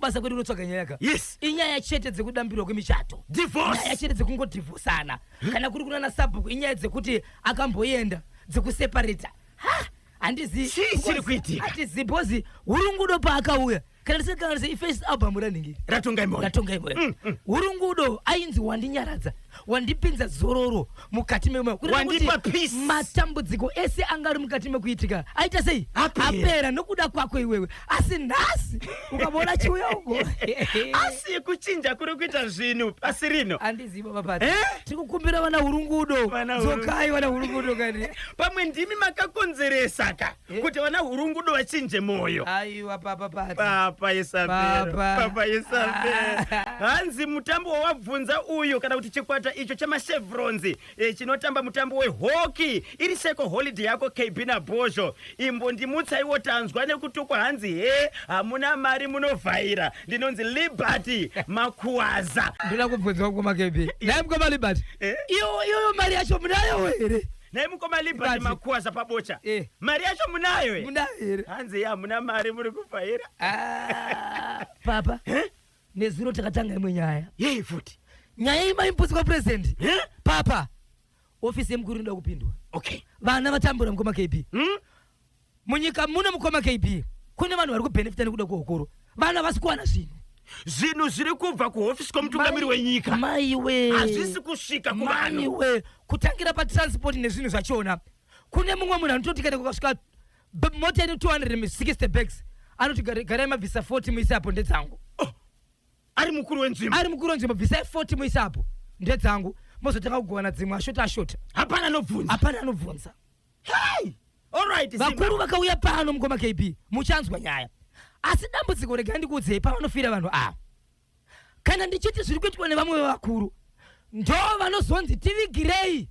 basa kwedu kutsvaga nyaya yes inyaya chete dzekudambirwa kwemichato divorce nyaya chete dzekungodivhosana kana kuri kunana sabhuku inyaya dzekuti akamboenda dzekuseparata handizivi chiri kuitika hatizivi bhozi hurungudo paakauya kana ndisingakanise ifirst album raningiri ratongai moyo hurungudo ainzi wandinyaradza wandipinza zororo mukati memoyo wandipa peace matambudziko ese anga ari mukati mekuitika aita sei apera nokuda kwako iwewe asi nhasi ukaona chiuya uko asi kuchinja kuri kuita zvinhu pasi rino handizivi papati tiri kukumbira vana hurungudo dzokai vana hurungudo kani pamwe ndimi makakonzeresa ka kuti vana hurungudo vachinje moyo aiwa papapati papa Isabel hanzi mutambo wawabvunza uyu kana kuti chikwata icho chamachevrons chinotamba mutambo wehockey iri seko holiday yako KB naBozho imbondimutsaiwo tanzwa nekutukwa hanzi hamuna mari munovhaira ndinonzi Liberty Makuwaza ndinoda kubvunzwa mukoma KB naye mukoma Liberty iyo mari yacho munayo here naye mukoma Liberty Makuwaza pabocha mari yacho munayo here hanzi hamuna mari muri kuvhaira papa nezuro takatanga imwe nyaya yei futi nyaya imaimbuzi kwa president papa ofisi yemukuru inoda kupindwa okay vana vatambura mukoma KB munyika muno mukoma KB kune vanhu vari kubenefita nekuda kuhokoro vana vasi kuwana zvinhu zviri kubva kuhofisi kwomutungamiri wenyika maiwe hazvisi kusvika kuvanhu maiwe kutangira patransport nezvinhu zvachona kune mumwe munhu anototi kana kukasvika mota ine 260 bags anoti garai mabvisa 40 muisapo ndedzangu ari mukuru wenzvimbo bvisai 40 muisapo ndedzangu mozotanga kugovana dzimwe ashota hapana anobvunza hey alright vakuru vakauya pano mukoma KB muchanzwa nyaya asi dambudziko regai ndikuudzei pavanofira vanhu kana ndichiti zviri kuitwa nevamwe vakuru ndo vanozonzi tivigirei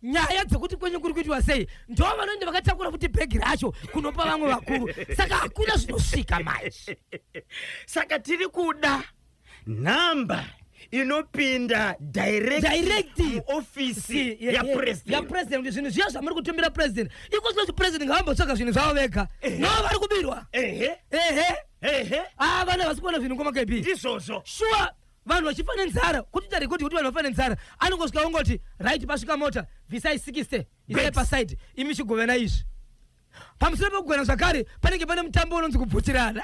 nyaya dzekuti kwenyu kuri kuitwa sei ndo vanoenda vakatakura futi bhegi racho kunopa vamwe vakuru saka hakuna zvinosvika manje saka tiri kuda nhamba inopinda direct ofisi yapresident zvinhu zviya zvamuri kutumbira president ikosinoti president ngavambotsvaga zvinhu zvavo vega no vari kubirwa vana vasi kuona zvinhu ngoma KB ndizvozvo sure vanhu vachifa nenzara kuti tarekoti kuti vanhu vafa nenzara anongosvika ongoti right pasvika mota bvisai 60 isai paside imi chigovana izvi pamusoro pekugona zvakare panenge pane mutambo unonzi kubvutirana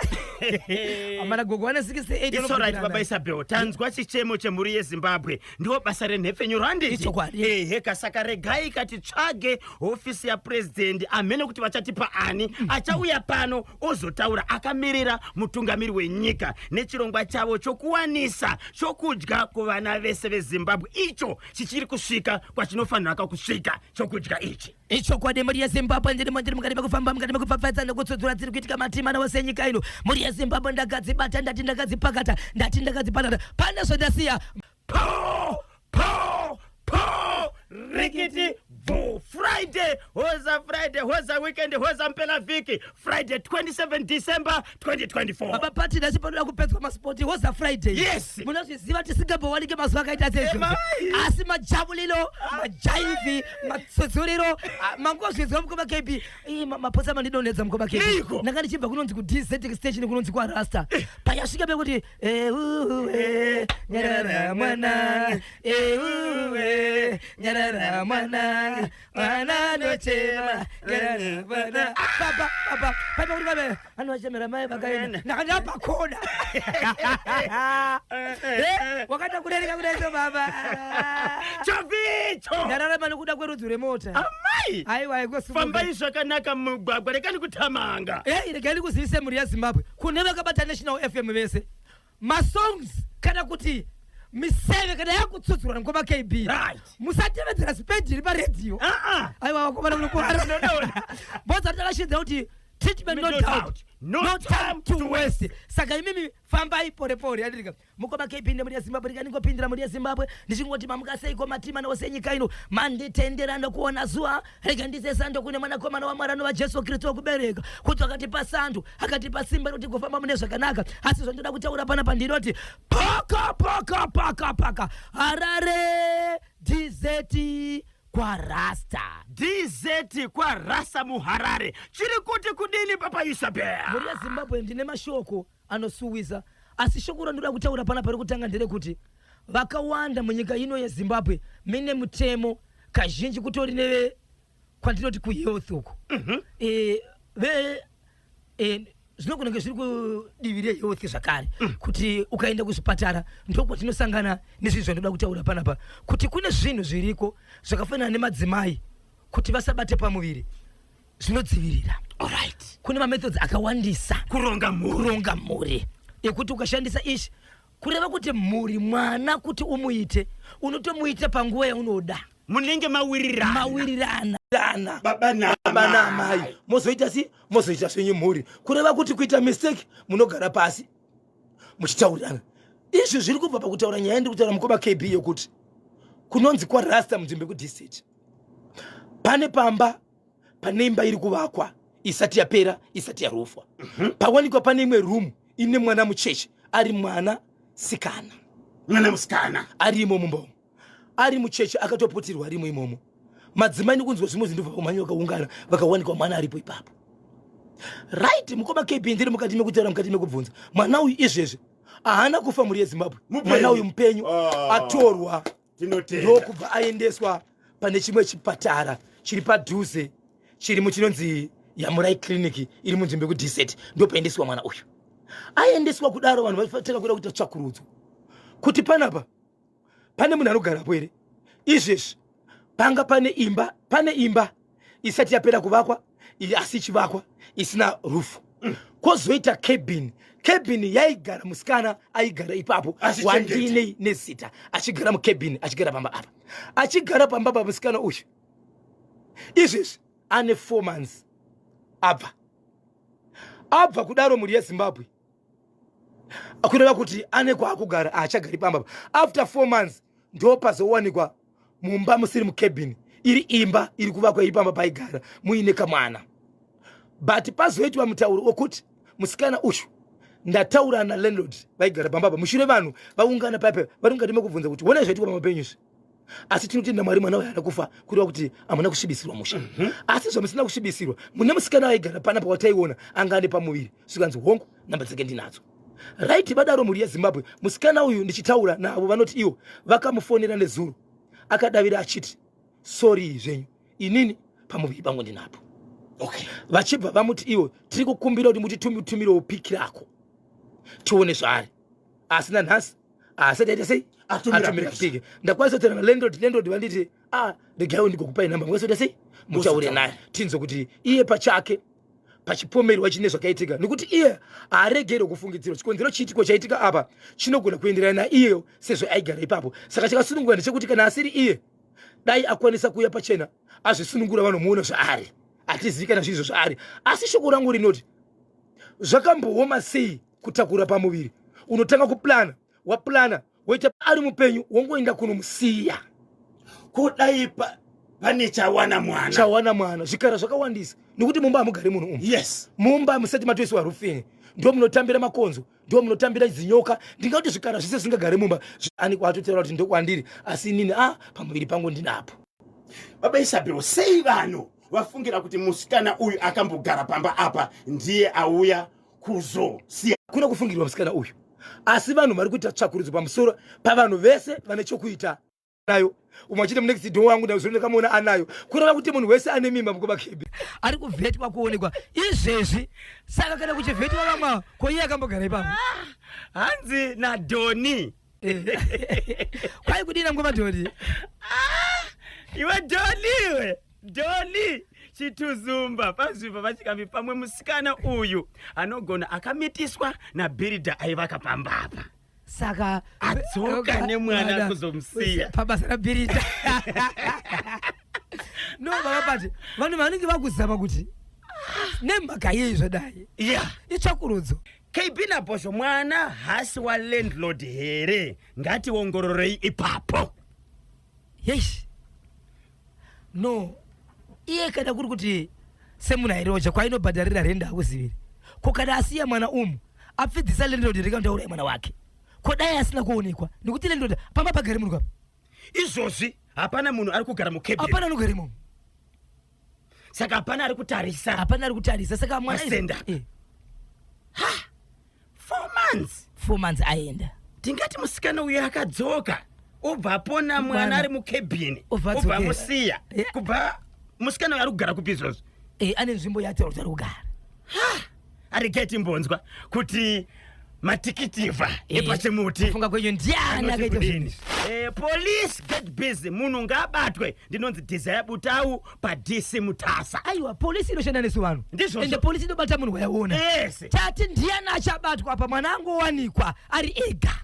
amana gogo wana 68 it's alright baba Isabel tanzwa chichemo chemhuri yeZimbabwe ndiwo basa renhepfenyuro handiti kasaka regai katitsvage hofisi yapresident amene kuti vachatipa ani achauya pano ozotaura akamirira mutungamiri wenyika nechirongwa chavo chokuwanisa chokudya kuvana vese veZimbabwe icho chichiri kusvika kwachinofanira kusvika chokudya ichi icho kwade mhuri yeZimbabwe ndiri mukati mekufamba mukati mekupfapfaidza nekutsudzura dziri kuitika matimana wose nyika ino mhuri yeZimbabwe ndakadzibata ndati ndakadzipakata ndati ndakadzipanata pane zvandasiya rikiti Friday hoza weekend hoza mpela viki Friday 27 December 2024 baba pati ndachipanoda kupedzwa maspoti hoza Friday yes munozviziva tisingambowanike mazuva akaita sezvo asi majabulilo majaivi matsudzuriro mangozvidzwa mukoma KB maposa mandidonedza mukoma KB ndanga ndichibva kunonzi kuDZ station kunonzi kwaRasta payasvika pekuti nyarara mwana nyarara mwana mwana nochema nyarara mwana baba paipa kuti babe anochemera mai vakaenda ndakandapa kona wakata kurereka kudaizvo baba chavicho ndararama nokuda kwerudzi remota amai aiwa fambai zvakanaka mugwagwa rekani kutamanga regai kuzivise mhuri yeZimbabwe kune vakabata National FM vese masongs kana kuti miseve kana yakutsudzura mukoma KB musatevedzera spedi iri paredhiyo aiwa vakomana munokuhara bhodza takashidza kuti treatment no doubt no time to waste saka imimi fambai porepore yadirika mukoma KB nemhuri yeZimbabwe rikaningopindira mhuri yeZimbabwe ndichingoti mamukaseiko matimana wose nyika ino manditendera ndokuona zuva rega ndisesando kune mwanakomana waMwari waJesu Kristu wokubereka kuti akatipa sandu akatipa simba roti kufamba mune zvakanaka asi zvondoda kutaura panapa ndinoti paka Harare DZ kwa Rasta muHarare chiri kuti kudini papa Isabel mhuri yeZimbabwe ndine mashoko anosuwiza asi shokura ndoda kutaura pana pari kutanga ndere kuti vakawanda munyika ino yeZimbabwe mine mutemo kazhinji kutori neve kwandinoti kuhealth uko zvinogona zviri kudivirira health zvakare kuti ukaenda kuzvipatara ndokwatinosangana nezvinhu zvanoda kutaura panapa kuti kune zvinhu zviriko zvakafanana nemadzimai kuti vasabate pamuviri zvinodzivirira. Alright. Kune mamethods akawandisa kuronga mhuri ekuti ukashandisa ishi kureva kuti mhuri mwana kuti umuite unotomuita panguva yaunoda munenge mawirirana baba na mai mozoita svenyu mhuri kureva kuti kuita mistake munogara pasi muchitaurirana. Izvi zviri kubva pakutaura nyaya ndi kutaura mukoma KB yokuti kunonzi kwa Rasta munzvimbo kudistrict pane pamba pane imba iri kuvakwa isati yapera isati yarufwa pawanikwa pane imwe room ine mwana mucheche ari mwana musikana arimo mumbo ari mucheche akatoputirwa arimo imomo madzimai nikunzwa zvimwe zvinhu vakumanyi vakaungana vakawanikwa mwana aripo ipapo. Right, mukoma KB ndiri mukati mekutaura mukati mekubvunza mwana uyu izvezvi haana kufa muri yeZimbabwe mwana uyu mupenyu atorwa ndokubva aendeswa pane chimwe chipatara chiri padhuze chiri muchinonzi Yamurai Clinic iri munzvimbo kuDSET ndopaendeswa mwana uyu aendeswa kudaro vanhu vafateka kuda kuita tsvakurudzo kuti panapa pane munhu anogarapo here izvezvi panga pane imba isati yapera kuvakwa asi chivakwa isina rufu kozoita cabin yaigara musikana aigara ipapo wandine nezita achigara mukabin achigara pamba apa achigara pamba pa musikana uyu izvezvi ane 4 months abva kudaro muri yeZimbabwe akureva kuti ane kwaakugara achagari pamba after 4 months ndo pazowanikwa mumba musiri mukabin iri imba iri kuvakwa iri pamba paigara muine kamwana but pazoitwa mutauro wokuti musikana uyu ndataura na landlord vaigara pamba mushure vanhu vaungana paipa vari mukati mekubvunza kuti wona zvaitika pamapenyuzi asi tinotenda Mwari mwana uyu kufa kureva kuti hamuna kushibisirwa musha asi zvamusina kushibisirwa mune musikana vaigara pana pawataiona anga ane pamuviri svikanzi hongu namba dzake ndinadzo. Right, vadaro muri yeZimbabwe musikana uyu ndichitaura navo vanoti iwo vakamufonera nezuro akadavira achiti sorry zvenyu inini pamuviri pangu ndinapo. Okay. Vachibva vamuti iwo tiri kukumbira kuti mutitumirewo piki rako tione zvari asina nhasi asati aita sei atumira piki ndakwanisa kutaura nalandlord vanditi regai ndigokupai namba mwasoita sei mutaure naye tinzwe kuti iye pachake pachipomerwa chine zvakaitika nekuti iye haaregere kufungidzirwa chikonzero chiitiko chaitika apa chinogona kuenderana naiyeyo sezvo aigara ipapo saka chakasunungura ndechekuti kana asiri iye dai akwanisa kuuya pachena azvisunungura vanomuona zvaari atizivikana zvizvo zvaari asi shoko rangu rinoti zvakambooma sei kutakura pamuviri unotanga kuplana waplana woita ari mupenyu wongoenda kunomusiya kudai pane chawana mwana zvikara zvakawandisa nekuti mumba hamugari munhu umu. Yes, mumba musati matoiswa rufini ndo munotambira makonzo ndo munotambira zinyoka ndingati zvikara zvese zvingagari mumba ani kwatotera kuti ndokwandiri asi inini pamuviri pangu ndinapo. Baba Isabel sei vanhu vafungira kuti musikana uyu akambogara pamba apa ndiye auya kuzosiya. Kuna kufungirwa musikana uyu asi vanhu vari kuita tsvakurudzo pamusoro pavanhu vese vane chokuita nayo umachita munext door wangu ndazoneka muona anayo kureva kuti munhu wese ane mimba mukoma KB ari kuvhetwa kuonekwa izvezvi saka kana kuchivhetwa vamwe ko iye akambogara ipapo hanzi naDoni kwai kudina mukoma Doni iwe Doni chituzumba pazvipa vachikambi pamwe musikana uyu anogona akamitiswa nabuilder aivaka pambapa saka adzoka nemwana kuzomusiya pabasa rabuilder no baba pati vanhu vanenge vakuzama kuti nemhaka yei zvadai itsvakurudzo. KB Nabhosvo mwana hasi walandlord here ngationgororei ipapo. Yes, no iye kana kuri kuti semunhu airoja kwainobhadharira renda hakuziviri ko kana asiya mwana apfidzisa landlord rekandaura mwana wake ko dai asina kuonekwa nekuti landlord pamba pagari munhu kapa izvozvi hapana munhu ari kugara mukabin hapana anogara imomo saka hapana ari kutarisa saka mwana senda 4 months 4 months aenda tingati musikana uyu akadzoka obva apona mwana ari mukebhini Obva obva musiya kubva musikana uyu ari kugara kupi izvozvo ane nzvimbo yataura kuti ari kugara arigeti mbonzwa kuti matikitivha epachimuti kufunga kwenyu ndiani akaita zvinhu police get busy munhu ngaabatwe ndinonzi Desire Butau paDC Mutasa. aiwa polisi inoshanda nesu vanhu Ndizvozvo. ende polisi inobata munhu wayaona Yes. tati ndiani achabatwa apa mwana angowanikwa ari ega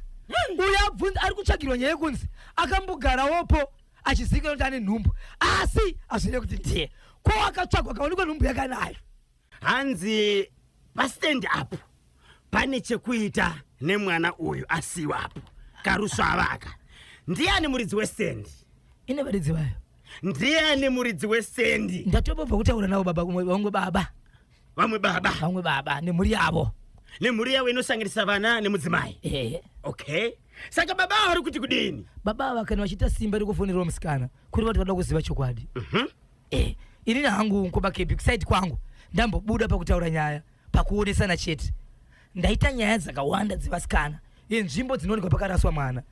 uyo abvunza ari kutsvagirwa nyaya yekunzi akambogarawopo achizivikanwa kuti ane nhumbu asi hazvine kuti ndiye ko akatsvagwa akaonekwa nhumbu yakanayo hanzi pastand up pane chekuita nemwana uyu asiwapo karusvavaka. Ndiani muridzi wesendi? ine varidzi vayo Ndiani muridzi wesendi? ndatobva kutaura navo baba Vamwe baba nemhuri yavo nemhuri yavo inosanganisa vana nemudzimai. Okay, saka baba vari kuti kudini? baba ava kana vachiita simba rekufonerawo musikana kuti vati vada kuziva chokwadi. Inini hangu Mkoba KB kusaidi kwangu ndambobuda pakutaura nyaya pakuonesana chete ndaita nyaya dzakawanda dzevasikana nzvimbo dzinoonekwa pakaraswa mwana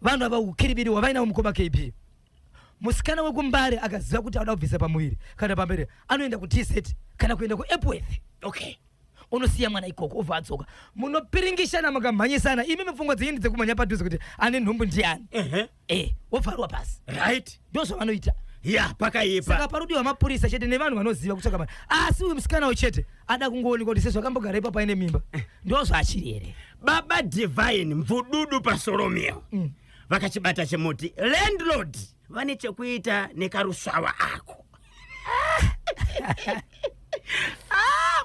vanhu ava ukiribiri wavainawo Mkoba KB. Musikana wekumbare akaziva kuti ada kubvisa pamuviri kana pamberi anoenda kuTZ kana kuenda kuEpworth. Okay, unosiya mwana ikoko obva adzoka munopiringishana makamhanyisana imi mipfungwa dzeindi dzekumhanya padhuze kuti ane nhumbu ndiani wobvarwa pasi right, ndozvavanoita. pakaipa. Saka parudiwa mapurisa chete nevanhu vanoziva kutsvaka mwana asi uyu musikana wechete ada kungoonekwa kuti sezvo akambogara ipapo aine mimba ndozvaachiri here. Baba Divine mvududu pasoromeo vakachibata chemuti landlord vane chekuita nekarusvava ako.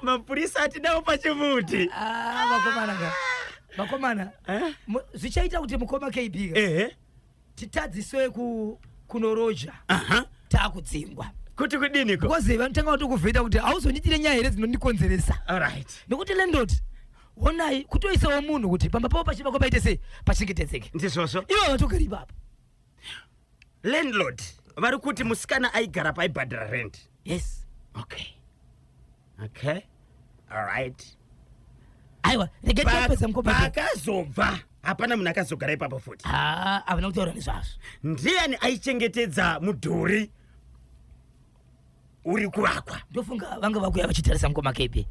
Mapurisa atidawo pachimuti. vakomana zvichaita kuti Mkoba KB titadziswe kunoroja taakudzingwa kuti kudiniko because vanotanga kutokuvheta kuti hauzondiitire nyaya here dzinondikonzeresa. alright, nekuti landlord honai kutoisawo munhu kuti pamba pavo pachivakwa paite sei pachengetedzeke ndizvozvo. ivo vatogara ipapo. Landlord vari kuti musikana aigara paibhadhara rent. Yes. Okay, alright. aiwa regetapedza Mkoba pakazobva hapana munhu akazogara ipapo futi. havana kutaura nezvazvo. Ndiani aichengetedza mudhuri uri kuvakwa? ndofunga vanga vakuya vachitarisa Mkoba KB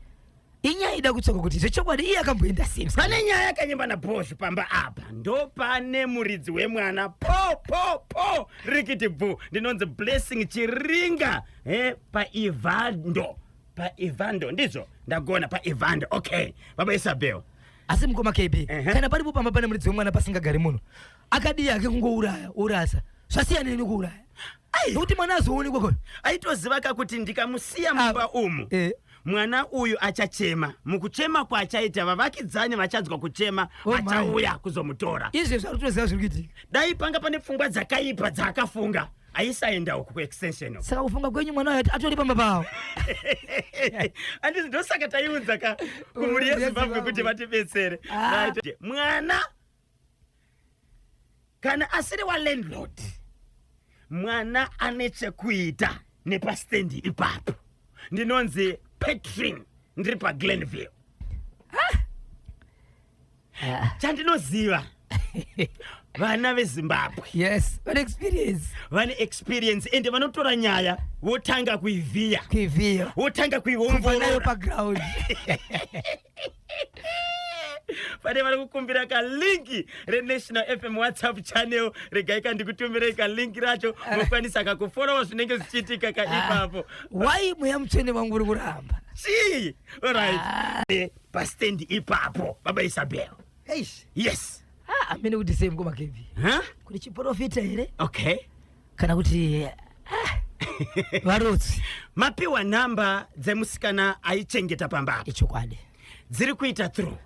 inyaya ida kutsvaka kuti zvechokwadi iye akamboenda sei. Pane nyaya yakanyemba naBosch pamba apa ndopane muridzi wemwana po rikiti bvu ndinonzi Blessing Chiringa paivando ndizvo ndagona paivando. Okay, baba Isabel. asi Mkoba KB kana paripo pamba pane muridzi wemwana pasingagari munhu akadii ake kungourasa zvasiyana nekuuraya nokuti mwana azoonekwa koyo aitoziva kakuti ndikamusiya mumba umu mwana uyu achachema. Mukuchema kwachaita vavakidzani vachadzwa kuchema vachauya kuzomutora. izvi zvari kutoziva zviri kuitika. Dai panga pane pfungwa dzakaipa dzaakafunga aisaenda uku kuextension. Saka kufunga kwenyu mwana wayo atori pamba pavo. Andisi ndosaka taiunza kumhuri yeZimbabwe kuti vatibetsere. Mwana kana asiri walandlord mwana ane chekuita nepastendi ipapo ndinonzi Petrin ndiri paGlenville. Chandinoziva vana veZimbabwe vane experience ende vanotora nyaya votanga kuivhiya votanga kuiongorora paground. pane vari kukumbira kalingi reNational FM WhatsApp channel regai kandikutumirei kalingi racho mokwanisa kakuforowa zvinenge zvichiitika kaipapo. wai mweya mutsvene vangu uri kuramba chii? Alright, pastendi ipapo baba Isabel. Yes. amene kuti sei Mkoba KB kuti chiprofita here okay kana kuti varotsi mapiwa namba dzemusikana aichengeta pamba ichokwadi dziri kuita through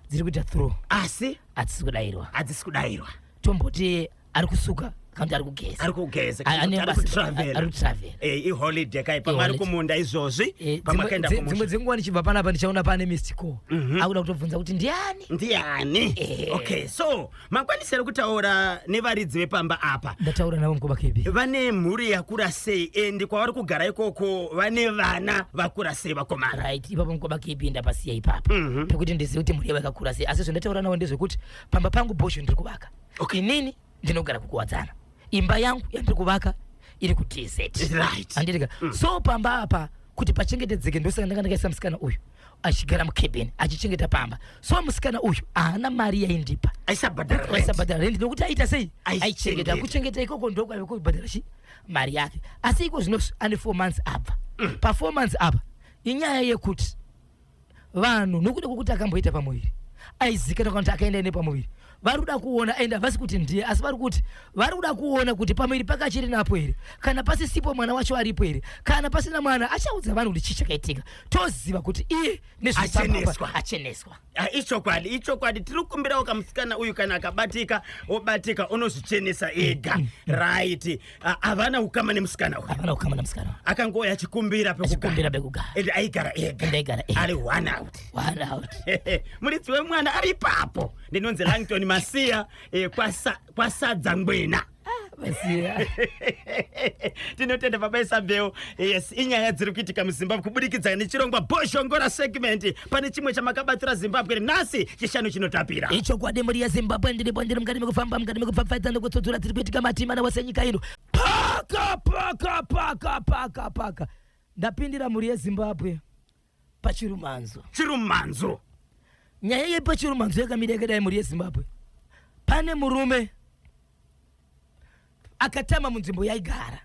through asi hadzisi kudayirwa hadzisi kudayirwa. tomboti ari kusuka kanti ari kugeza ari kutravel iholiday kai pamari kumunda izozvi pamakaenda kumusha dzimwe dzenguwa ndichibva panapa ndichaona pane mystical akuda kutobvunza kuti ndiani. Okay, so makwanisira kutaura nevaridzi vepamba apa. Ndataura navo Mkoba KB. Vane mhuri yakura sei and kwavari kugara ikoko vane vana vakura sei vakomana. Right, ipapo Mkoba KB ndapasiya ipapo pekuti ndizive kuti mhuri yakakura sei, asi zvandataura navo ndezvekuti pamba pangu bosho ndiri kuvaka. Inini ndinogara kukuwadzana, imba yangu yandiri kuvaka iri kuTZ. Right. Andirika so pamba apa kuti pachengetedzeke ndosaka ndakaisa musikana uyu achigara mukebeni achichengeta pamba, so musikana uyu haana mari yaindipa aisabhadhara rendi nokuti aita sei aichengeta kuchengeta ikoko ndokwa kubhadhara mari yake. Asi iko zvino ane 4 months abva pa 4 months apa inyaya yekuti vanhu nokuda kwokuti akamboita pamuviri aizikana kuti akaenda nepamuviri vari kuda kuona enda vasi kuti ndiye, asi vari kuti vari kuda kuona kuti pamuviri pakachiri napo here, kana pasisipo mwana wacho aripo here, kana pasina mwana achaudza vanhu kuti chii chakaitika, toziva kuti iye acheneswa. Ichokwadi tiri kukumbirawo kamusikana uyu kana akabatika obatika unozvichenesa ega. Right, havana ukama nemusikana uyu, akangoya achikumbira pekugara ende aigara ega ari one out. Muridzi wemwana ari papo ndinonzi Langton Masiya kwasadza Ngwena. Tinotenda baba Isabel. Yes, inyaya dziri kuitika muZimbabwe kubudikidza nechirongwa Boshongora segment. Pane chimwe chamakabatira Zimbabwe nhasi chishanu chinotapira. Icho kwade muri yaZimbabwe ndiri mukati mekufamba mukati mekupfapfaidza nekutsodzura tiri kuitika matimana wasenyika ino. Paka ndapindira muri yeZimbabwe pachirumanzo. Nyaya yepachirumanzo yakamira yakadai muri yeZimbabwe. Pane murume akatama munzvimbo yaigara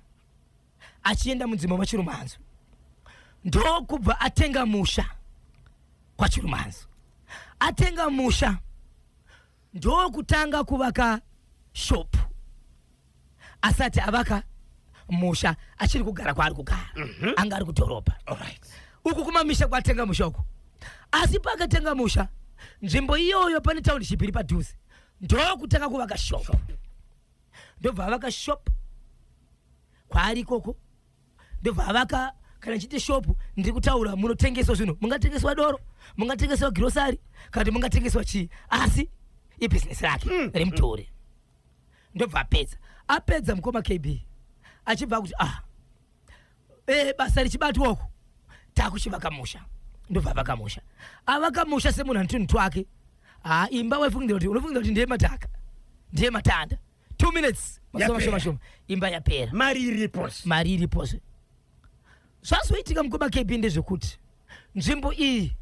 achienda munzvimbo machirumanzo, ndokubva atenga musha kwachirumanzo. Atenga musha ndokutanga kuvaka shopu asati avaka musha achiri kugara kwaari kugara. Anga ari kudhorobha uku kumamisha kwatenga musha uku, asi pakatenga musha nzvimbo iyoyo pane township iri padhuze ndokutanga kuvaka shopu. Ndobva avaka shop kwaari ikoko, ndobva avaka kana chiti shopu ndiri kutaura munotengeswa zvinhu, mungatengeswa doro, mungatengeswa grocery, kana mungatengeswa chii, asi ibusiness rake rimutore. Ndobva apedza Mkoba KB achibva kuti basa richibatwako takuchivaka musha. Ndobva avaka musha, avaka musha semunhu ane tunhu twake. Imba unofungira kuti ndiye mataka ndiye matanda 2 minutes mashoma imba yapera, mari iripo. Zvazoitika Mkoba KB ndezvekuti nzvimbo iyi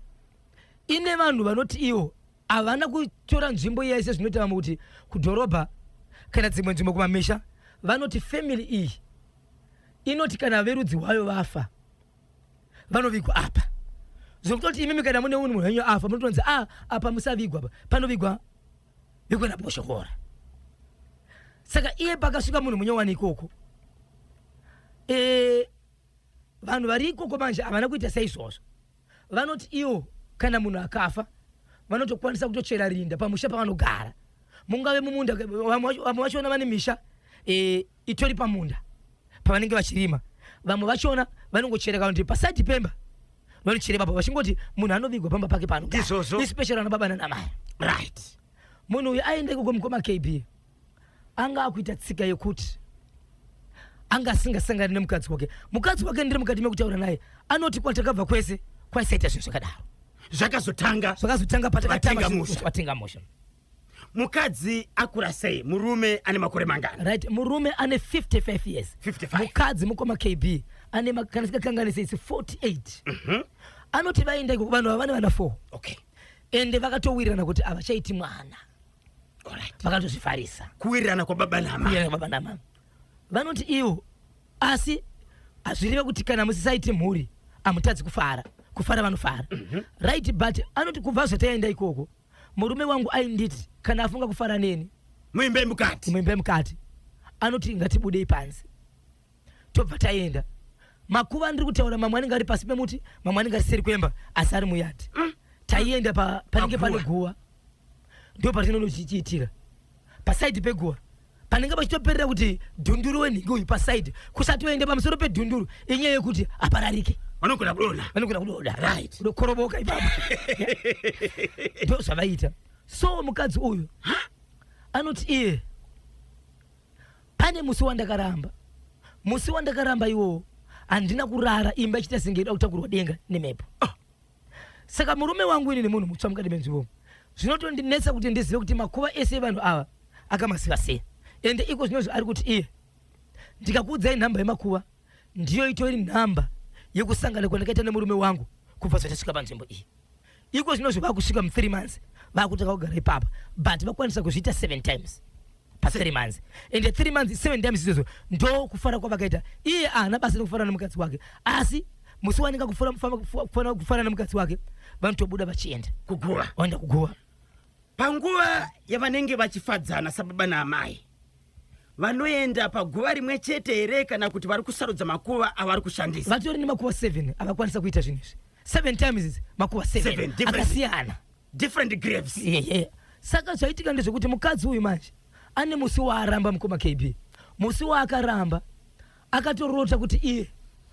ine vanhu vanoti ivo havana kutora nzvimbo iya ise zvinoita kuti kudhorobha kana dzimwe nzvimbo kumamisha, vanoti family iyi inoti kana verudzi hwayo vafa vanovigwa apa. Zvokutoti imimi kana mune munhu henyu afa munotonzi apa musavigwa apa, panovigwa na Boshongora. Saka iye pakasvika munhu munyowani ikoko, vanhu vari ikoko manje havana kuita saizvozvo. Vanoti iwo kana munhu akafa vanotokwanisa kutochera rinda pamusha pavanogara, mungave mumunda. Vamwe vachona vane misha itori pamunda pavanenge vachirima, vamwe vachona vanongochera kuti pasati pemba vanochera papo vachingoti munhu anovigwa pamba pake panogara, especially ana baba nana mai. Right, munhu uyu aende ikoko Mkoba KB anga akuita tsika yekuti anga asingasangani nemukadzi wake ndiri mukati mekutaura naye anoti kwatakabva kwese kwaisaita zvinhu zvakadaro, zvakazotanga patenga musha. Mukadzi akura sei? Murume ane makore mangana? Right, murume ane 55 years. Mukadzi Mkoba KB ane kana sikakanganisa 48. Anoti vaenda ikoko vanhu havane vana 4. Ende vakatowirirana kuti avachaiti mwana. Vakatozvifarisa kuwirirana kwababa nama. Vanoti iwo asi hazvireve kuti kana musisaiti mhuri hamutadzi kufara vanofara. Right, but anoti kubva zvataenda ikoko murume wangu ainditi kana afunga kufara neni muimbe mukati anoti ngatibudei panzi. Tobva taenda makuva ndiri kutaura, mamwe anenge ari pasi pemuti, mamwe anenge ari seri kwemba, asi ari muyati. Taienda panenge pane guwa, ndo patinochiitira pasaidi peguwa panenge pachitoperera kuti dhunduru weningi uyu paside kusati oende pamusoro pedhunduru inyaya yekuti apararike vanogona kudoda right kudokoroboka ipapo ndo zvavaita. So mukadzi uyu anoti iye pane musi wandakaramba iwo handina kurara imba ichita senge ida kutakurwa denga nemhepo. Saka murume wangu ini nemunhu mutsva mukati menzvimbo zvinotondinetsa kuti ndizive kuti makuva ese evanhu ava akamasiva sei. Ende iko zvinozvo ari kuti iye ndikakuudzai nhamba yemakuva ndiyo itori nhamba yekusangana kwandakaita nemurume wangu kubva zvatasvika panzvimbo iyi. Iko zvinozvo vakusvika mu3 months vakutaka kugara ipapa but vakwanisa kuzviita 7 times pa 3 months. Ende 3 months 7 times izvozvo ndo kufara kwavakaita. Iye ana basa nekufara nemukadzi wake asi musi waninga kufara nemukadzi wake vanotobuda vachienda kuguva waenda kuguva. Panguva yavanenge vachifadzana sababa naamai vanoenda paguva rimwe chete here kana kuti vari kusarudza makuva avari kushandisa? Vatori nemakuva 7 avakwanisa kuita zvinhu izvi 7 times makuva 7 akasiyana different graves. Saka zvaitika ndezvekuti mukadzi uyu manje ane musi waaramba mukoma KB. Musi waakaramba akatorota kuti iye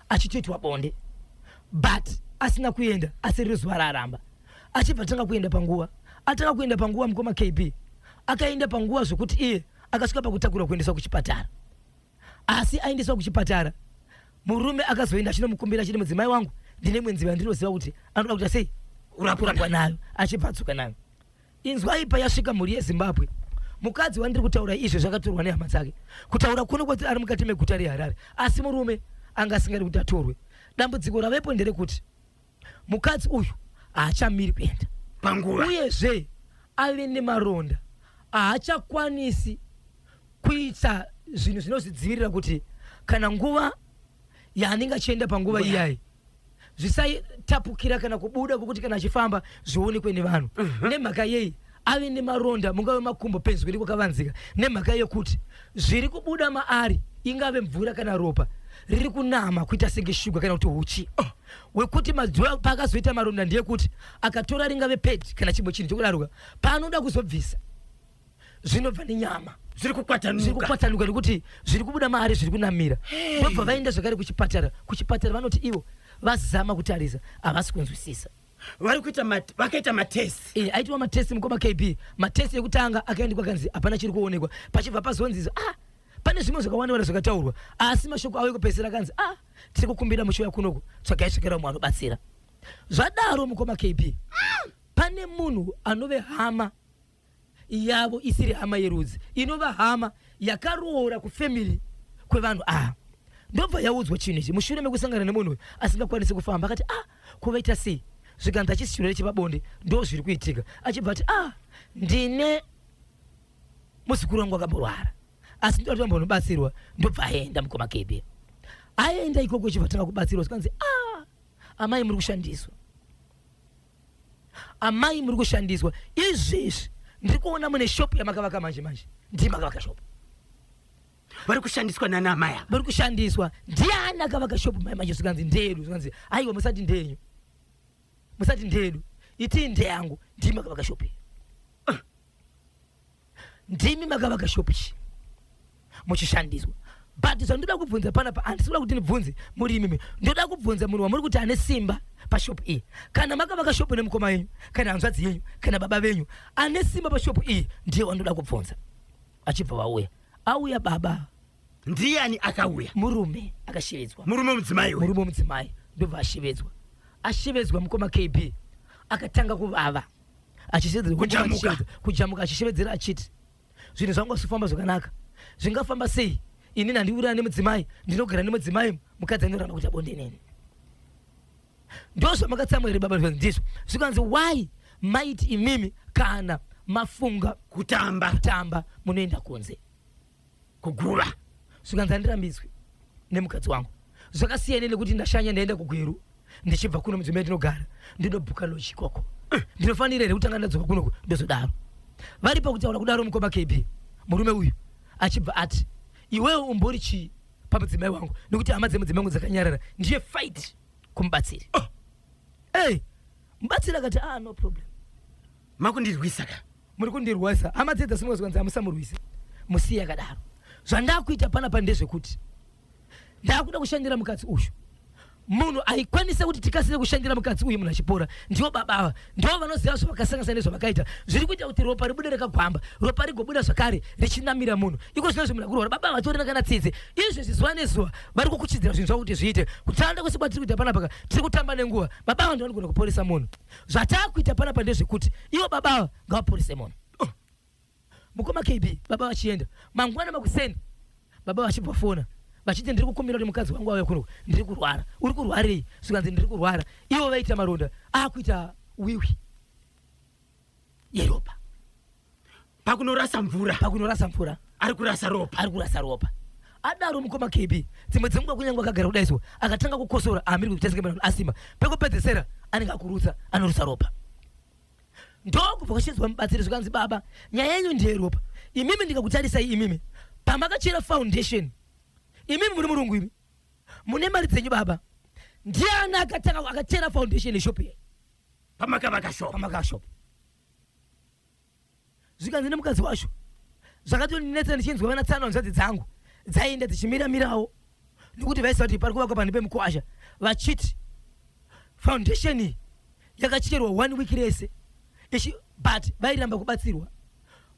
achitoitwa bonde but asina kuenda asi rizuva raaramba. Achibva tanga kuenda panguva mukoma KB akaenda panguva zvokuti iye akasvika pakutakura kuendeswa kuchipatara. Asi aendeswa kuchipatara murume akazoenda achinomukumbira achiti mudzimai wangu ndine mwenzi wandinoziva kuti anoda kuita sei urapwa nayo achibvatsuka nayo. Inzwa ipa yasvika mhuri yeZimbabwe. Mukadzi wandiri kutaura izvo zvakatorwa nehama dzake kutaura kuno kwati ari mukati meguta reHarare asi murume anga asingadi kuti atorwe. Dambudziko ravepo nderekuti mukadzi uyu haachamiri kuenda panguva uyezve ave nemaronda haachakwanisi kuita zvinhu zvinozvidzivirira kuti kana nguva yaanenge achienda panguva iyayi zvisaitapukira kana kubuda kwokuti kana achifamba zvionekwe nevanhu. Nemhaka yei ave nemaronda mungave makumbo penzwiri kwakavanzika nemhaka yekuti zviri kubuda maari ingave mvura kana ropa riri kunama kuita senge shuga kana kuti huchi wekuti mazuva paakazoita maronda ndeyekuti akatora ringave pedi kana chimwe chinhu chokudaruka paanoda kuzobvisa zvinobva nenyama zviri kukwatanuka nekuti zviri kubuda maari zviri kunamira. Ndobva vaenda zvakare kuchipatara vanoti ivo vazama kutarisa havasi kunzwisisa. Vakaita matesti aitwa matesti mukoma KB. Matesti ekutanga akaenda kwakanzi hapana chiri kuonekwa pachibva pazonziza pane zvimwe zvakawanda zvakataurwa asi mashoko avo ekupedzisira akanzi tiri kukumbira mushuya kunoko tsvagai svikira mumwe anobatsira. Zvadaro mukoma KB pane munhu anove hama yavo isiri hama yerudzi inova hama yakaroora kufamily kwevanhu ndobva yaudzwa chinhu ichi mushure mekusangana nemunhu asingakwanisi kufamba akati kuvaita sei zvikanzi achisi chirwere chepabonde ndo zviri kuitika achibva ati ndine muzukuru wangu akamborwara asi ndoda kutombonobatsirwa ndobva aenda mukoma KB. Aenda ikoko chibva tanga kubatsirwa zvikanzi amai muri kushandiswa izvezvi ndiri kuona mune shopu yamakavaka manje ndii makavaka shopu vari kushandiswa nanaamai ava vari kushandiswa ndiani akavaka shopu mai manje zvikanzi ndedu zvikanzi aiwa musati ndedu iti ndeyangu ndii makavaka shopu ndimi makavaka shopu chi muchishandiswa but zvandoda kubvunza panapa handisikuda kuti ndibvunze muri imimi ndoda kubvunza munhu wamuri kuti ane simba pashopu iyi kana makavaka shopu nemukoma yenyu kana hanzvadzi yenyu kana baba venyu ane simba pashopu iyi ndiye wandoda kubvunza. Achibva vauya auya baba ndiani akauya murume akashevedzwa murume mudzimai ndobva ashevedzwa mukoma KB akatanga kuvava kujamuka achishevedzera achiti zvinhu zvangu zvisifamba zvakanaka zvingafamba sei inini handiurana nemudzimai ndinogara nemudzimai mukadzi anoramba kuti abonde neni. Ndo zvamakatsamwa here baba ndizvo zvikanzi why might imimi kana mafunga kutamba munoenda kunze kuguva zvikanzi handirambidzwi nemukadzi wangu zvakasiyana nekuti ndashanya ndaenda kugweru ndichibva kuno mudzimai ndinogara ndinobhuka loji ikoko ndinofanira here kutanga ndadzoka kunoko ndozodaro. Vari pakutaura kudaro mukoma KB murume uyu achibva ati iwewe umbori chii pamudzimai wangu nekuti hama dzemudzimai wangu dzakanyarara ndiye fight kumubatsiri. Mubatsiri akati no problem makundirwisa ka muri kundirwisa hama dzedza simwe zvikanzi hamusamurwisi musiye yakadaro. Zvandakuita panapa ndezvekuti ndakuda kushandira mukadzi uyu. Munhu aikwanisa kuti tikasire kushandira mukadzi uyu munhu achipora ndiwo baba ndiwo vanoziva zvavakasangana nezvavakaita zviri kuita kuti ropa ribude rakagwamba, ropa rigobuda zvakare richinamira munhu. Iko zvino zvinhu kurwara baba vatorina kana tsitse izvi zuva nezuva vari kukuchidzira zvinhu zvavo kuti zviite kutanda kwese kwatiri kuita panapa tiri kutamba nenguva. Baba ndiwo vanogona kuporesa munhu. Zvatakuita panapa ndezvekuti iwo baba ngavaporese munhu. Mukoma KB baba vachienda mangwana makuseni baba vachibva fona vachiti ndiri kukumbira kuti mukadzi wangu auye kuno ndiri kurwara. Uri kurwarei? Zvikanzi ndiri kurwara. Ivo vaita maronda akuita wiwi yeropa pakunorasa mvura ari kurasa ropa. Adaro mukoma KB dzimwe dzenguva kunyange akagara kudaizwa akatanga kukosora amiri kuteseke munhu asimba pekupedzesera anenge akurutsa anorusa ropa. Ndokubva kwachinzwa mubatsiri zvikanzi baba nyaya yenyu ndeyeropa. Imimi ndikakutarisai imimi pamakachera foundation. Imimi muri murungu imi mune mari dzenyu baba. Ndiani akatanga akachera foundation shop ye pamakavaka shop. Zvikanzi nemukadzi wacho zvakatonetsa ndichinzwa vana tsana nzadzi dzangu dzaenda dzichimiramirawo nekuti vaisa kuti pari kuvakwa pani pemukwasha vachiti foundation iyi yakacherwa 1 week rese but vairamba kubatsirwa.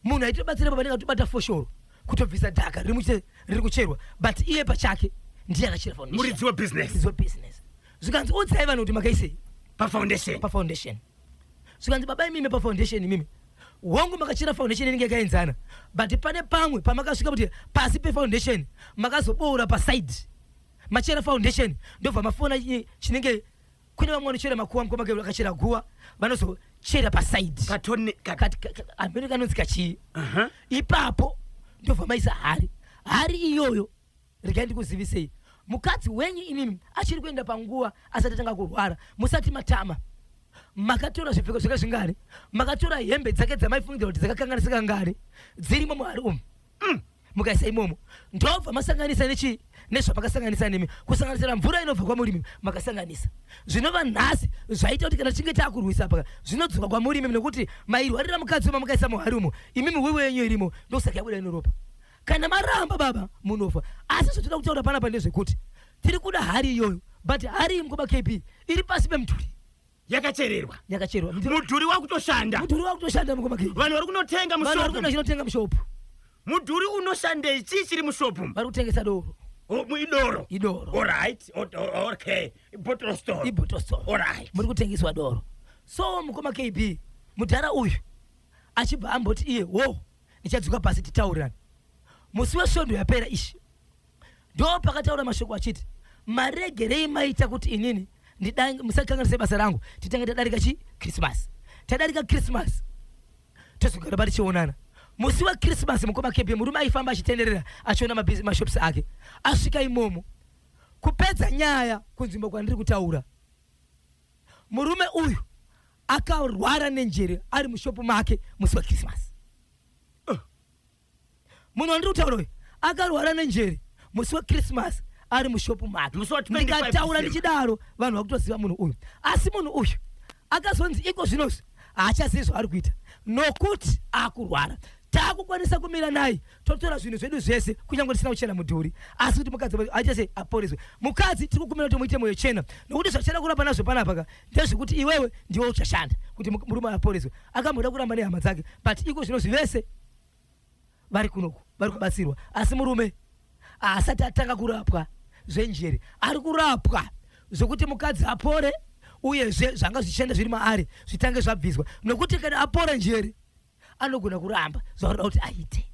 Munhu aitobatsira pavanenge atobata foshoro kutobvisa dhaka riri kucherwa but iye pachake ndiye akachera foundation. Muridzi webusiness. Zvikanzi udzai vanhu kuti makaisei pafoundation. Zvikanzi baba imimi pafoundation imimi wangu makachera foundation inenge yakaenzana but pane pamwe pamakasvika kuti pasi pefoundation makazoboora paside machera foundation ndobva mafona chinenge kune vamwe vanochera makuva mukoma KB akachera guva vanozochera paside amene kanonzi kachii. Ipapo ndobva maisa hari iyoyo regai ndikuzivisei mukadzi wenyu imimi achiri kuenda panguva asati atanga kurwara musati matama makatora zvipfeko zvake zvingari makatora hembe dzake dzamaifungira kuti dzakakanganisika ngari dzirimo muhari umu mukaisa imomo ndobva masanganisa nezvamakasanganisa nemi kusanganisira mvura inobva kwamuri makasanganisa zvinova nhasi zvaita kuti kana tichinge takurwisa paka zvinodzoka kwamuri imi nekuti mairwarira mukadzi wema mukaisa muhari umo imimi wiwi yenyu irimo ndosaka yabuda inoropa. Kana maramba baba munofa. Asi zvotoda kutaura panapa ndezvekuti tiri kuda hari iyoyo but hari mukoma KB iri pasi pemudhuri yakachererwa mudhuri wakutoshanda mukoma KB. Vanhu vari kunotenga mushopu. Mudhuri unoshandei chii chiri mushopu? Vari kutengesa doro. Idoro. All right. Okay. Bottle store. All right. Muri kutengeswa doro. So mukoma KB mudhara uyu achibva amboti iye nichadzuka pasi titaurirana. Musi wesvondo yapera ishi ndo pakataura mashoko achiti maregerei maita kuti inini musakanganise basa rangu titenge tadarika Christmas tozogara pari chionana. Musi wa Christmas mukoma KB murume aifamba achitenderera achiona mashops ake asvika imomo kupedza nyaya kunzvimbo kwandiri kutaura murume uyu akarwara nenjere ari mushopu make musi wa Christmas. Munhu wandiri kutaura uyu akarwara nenjere musi wa Christmas ari mushopu make. Ndikataura ndichidaro vanhu vakutoziva munhu uyu. Asi munhu uyu akazonzi iko zvinozvi haachazivi zvaari kuita nokuti akurwara. Takukwanisa kumira naye totora zvinhu zvedu zvese kunyange tisina kuchena mudhuri asi kuti mukadzi achase aporeswe. Mukadzi tiri kukumira kuti muite moyo chena nokuti zvachada kuramba nazvo panapa ndezvekuti iwewe ndiwe uchashanda kuti murume aporeswe. Akamboda kuramba nehama dzake but iko zvinozvi vese vari kunoku vari kubatsirwa asi murume asati atanga kurapwa zvenjere ari kurapwa zvokuti mukadzi apore uyezve zvanga zvichenda zviri maari zvitange zvabviswa nokuti kana apora njere anogona kuramba zvaroda kuti aite.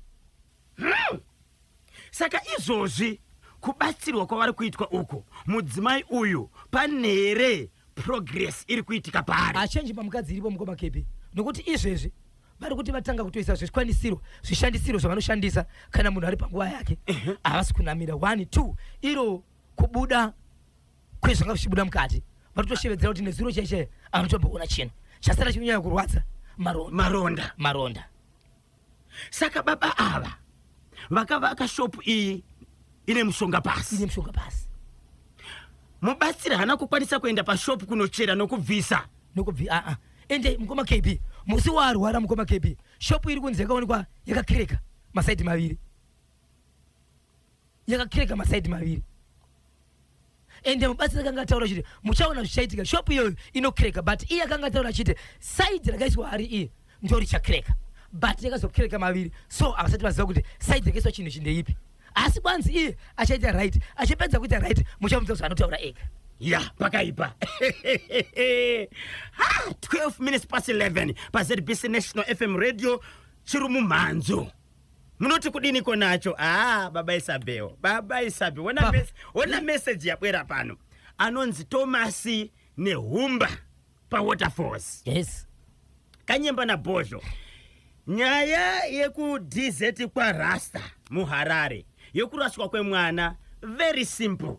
Saka izvozvi kubatsirwa kwavari kuitwa uko mudzimai uyu panhere progress iri kuitika pari achenji pamukadzi iripo mukoma KB nokuti izvezvi vari kuti vatanga kutoisa zvishandisiro zvavanoshandisa kana munhu ari panguva yake havasi kunamira 1 2 iro kubuda kwezvanga zvichibuda mukati vari kutoshevedzera kuti nezuro chaichaiya anotomboona chino chasara chinyanya kurwadza maronda. Saka baba ava vakavaka shopu iyi ine mushonga pasi. Mubatsiri hana kukwanisa kuenda pashopu kunochera nokubvisa ende mukoma KB musi warwara mukoma KB shopu iri kunzi yakaonekwa yakakireka masaidi maviri yakakereka masaidi maviri ende mabasa akanga taura chiti muchaona zvichaitika shop iyoyo inokereka but iye akanga taura chiti side rakaiswa hari iye ndio richakereka but yakazokereka maviri so avasati vaziva kuti side rakaiswa chinhu chindeipi asi kwanzi iye achaita right achipedza kuita right muchamuudza kuti anotaura ega ya pakaipa 12 minutes past 11 paZBC National FM radio chiri mumhanzo munoti kudini konacho baba Isabel ona message yabwera pano anonzi Thomas neHumba paWaterfalls yes kanyemba na bozho nyaya yeku DZ kwa Rasta muHarare yokuraswa kwemwana very simple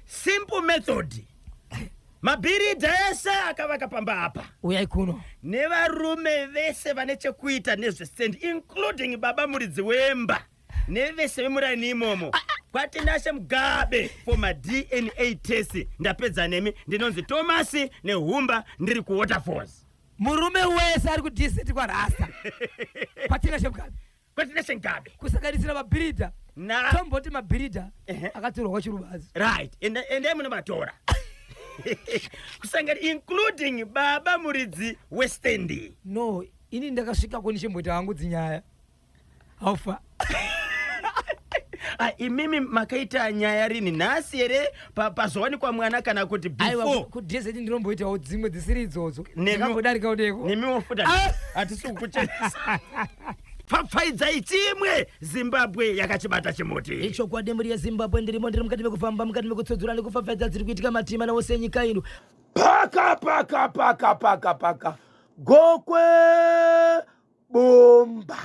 simple method mabhiridha ese akavaka pamba apa uyai kuno nevarume vese vane chekuita nezvestand including baba muridzi wemba nevese vemurani imomo kwatinashe Mugabe for ma DNA test ndapedza nemi ndinonzi Thomas neHumba ndiri kuWaterfalls murume wese ari kudizeti kwa Rasta kwatinashe Mugabe kusanganisira mabhiridha tomboti mabhiridha akatorwa kwachirubazi right ende munovatora kusangana including baba muridzi westand no ini ndakasvika kuni chimboita hangu dzinyaya haufa imimi makaita nyaya rini nhasi here pazowanikwa mwana kana kuti before kudhezeti ndinomboitawo dzimwe dzisiri idzodzo ndakambodarika udeko nemiwo futa hatisi kukuchenesa pfapfaidzai chimwe Zimbabwe yakachibata chimoti icho kwademuri yeZimbabwe ndirimo ndiri mukati mekufamba mukati mekutsodzura nekupfapfaidza dziri kuitika matima nawose nyika ino paka gokwe bomba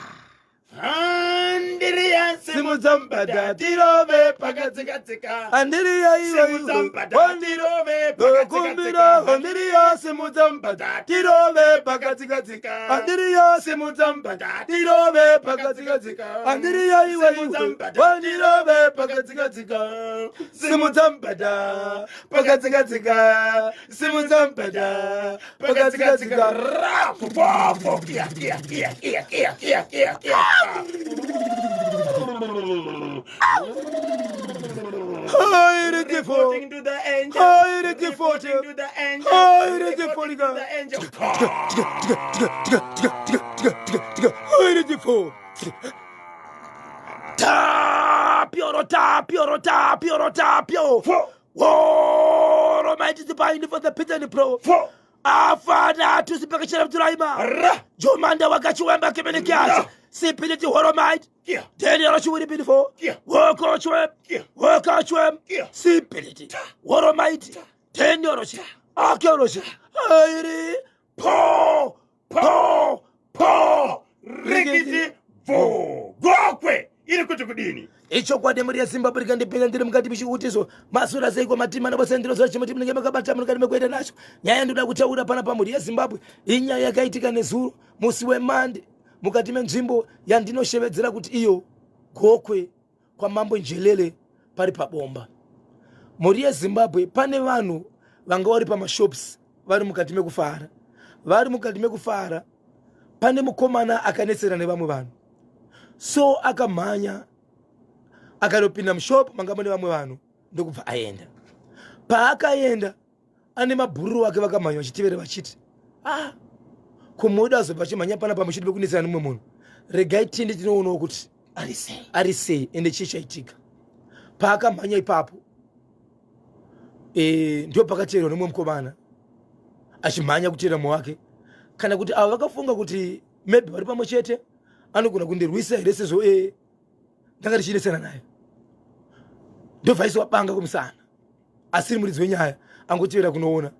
andiriya simudzambada tirove pakatsikatsika andiriya simudzambada tirove pakatsikatsika andiriya simudzambada tirove pakatsikatsika andiriya simudzambada tirove pakatsikatsika andiriya wandirove pakatsikatsika simudzambada pakatsikatsika simudzambada pakatsikatsika reporting to the angel. Reporting to the angel. Reporting to the angel. Tapio. Almighty is binding for the pit and the pro. Father, to the package of Draima. Jomanda Wakachuamba Kemenekas. Simplicity Horomite. Tell you what you would have been for. Work out to him. Simplicity. Horomite. 10 euros. Archaeology. Po. Rigidi. Vo. Gokwe. Iri kuti kudini. Icho kwa demuri ya Zimbabwe kandipinda ndiri mukati michiutiso masura seiko matima nabasendero zva chimwe munenge makabata mukati mekuenda nacho nyaya ndoda kutaura pana pamuri ya Zimbabwe inyaya yakaitika nezuro musi weMande mukati menzvimbo yandinoshevedzera kuti iyo gokwe kwa mambo Njelele pari pabomba. Muri ya Zimbabwe pane vanhu vanga vari pamashops vari mukati mekufara pane mukomana akanetsera nevamwe vanhu so akamhanya akandopinda mushop manga mune vamwe vanhu ndokubva aenda. Paakaenda ane mabhururu ake vakamhanya vachitevera vachiti kumuda zobva achimhanya pana pamushiti pekunetsera nemumwe munhu regai tindi tinoonawo kuti ari sei ende chii chaitika. Paakamhanya ipapo ndio pakateerwa nemumwe mukomana achimhanya kuteera mumwe wake kana kuti ava vakafunga kuti maybe vari pamwe chete anogona kundirwisa here sezvo ndanga richinetsera naye ndobva banga kumusana asiri muridzi wenyaya angotevera kunoona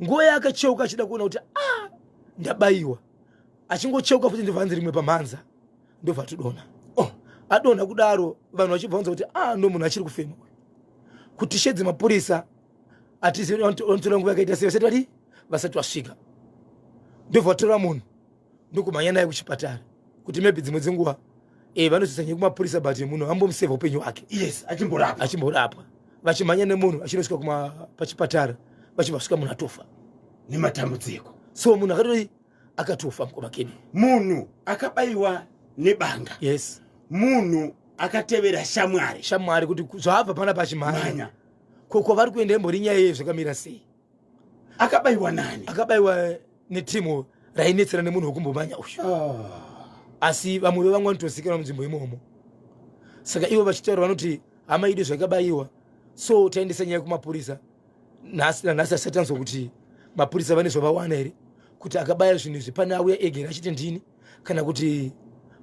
nguva yakacheuka achida kuona kuti ndabayiwa achingocheuka futi ndobva anzi rimwe pamhanza ndobva atodona adonha kudaro vanhu vachibvaunza kuti ndo munhu achiri kufema kuti shedze mapurisa atizitora nguva yakaita sei vasati vasvika ndobva vatora munhu ndokumhanya naye kuchipatara kuti maybe dzimwe dzenguva vanosisanye kumapurisa but munhu ambomusevha upenyu hwake. Yes, achimborapwa vachimhanya nemunhu achinosvika pachipatara vachibvasvika munhu atofa nematambudziko. So munhu akatofa mukoma Keni. Munhu akabayiwa nebanga. Yes. Munhu akatevera shamwari kuti zvabva pana pachimhanya koko vari kuenda imbori nyaya yezvakamira sei. Akabayiwa nani? Akabayiwa netimu rainetsera nemunhu wekumbomhanya uyu. Asi vamwe vevamwe vanotozikanwa munzvimbo imomo. Saka ivo vachitaura vanoti hama idu zvakabayiwa, so taendesa nyaya kumapurisa. Nhasi asati anzwa kuti mapurisa vane zvavawana here, kuti akabaya zvinhu izvi pane auya ega achiti ndini, kana kuti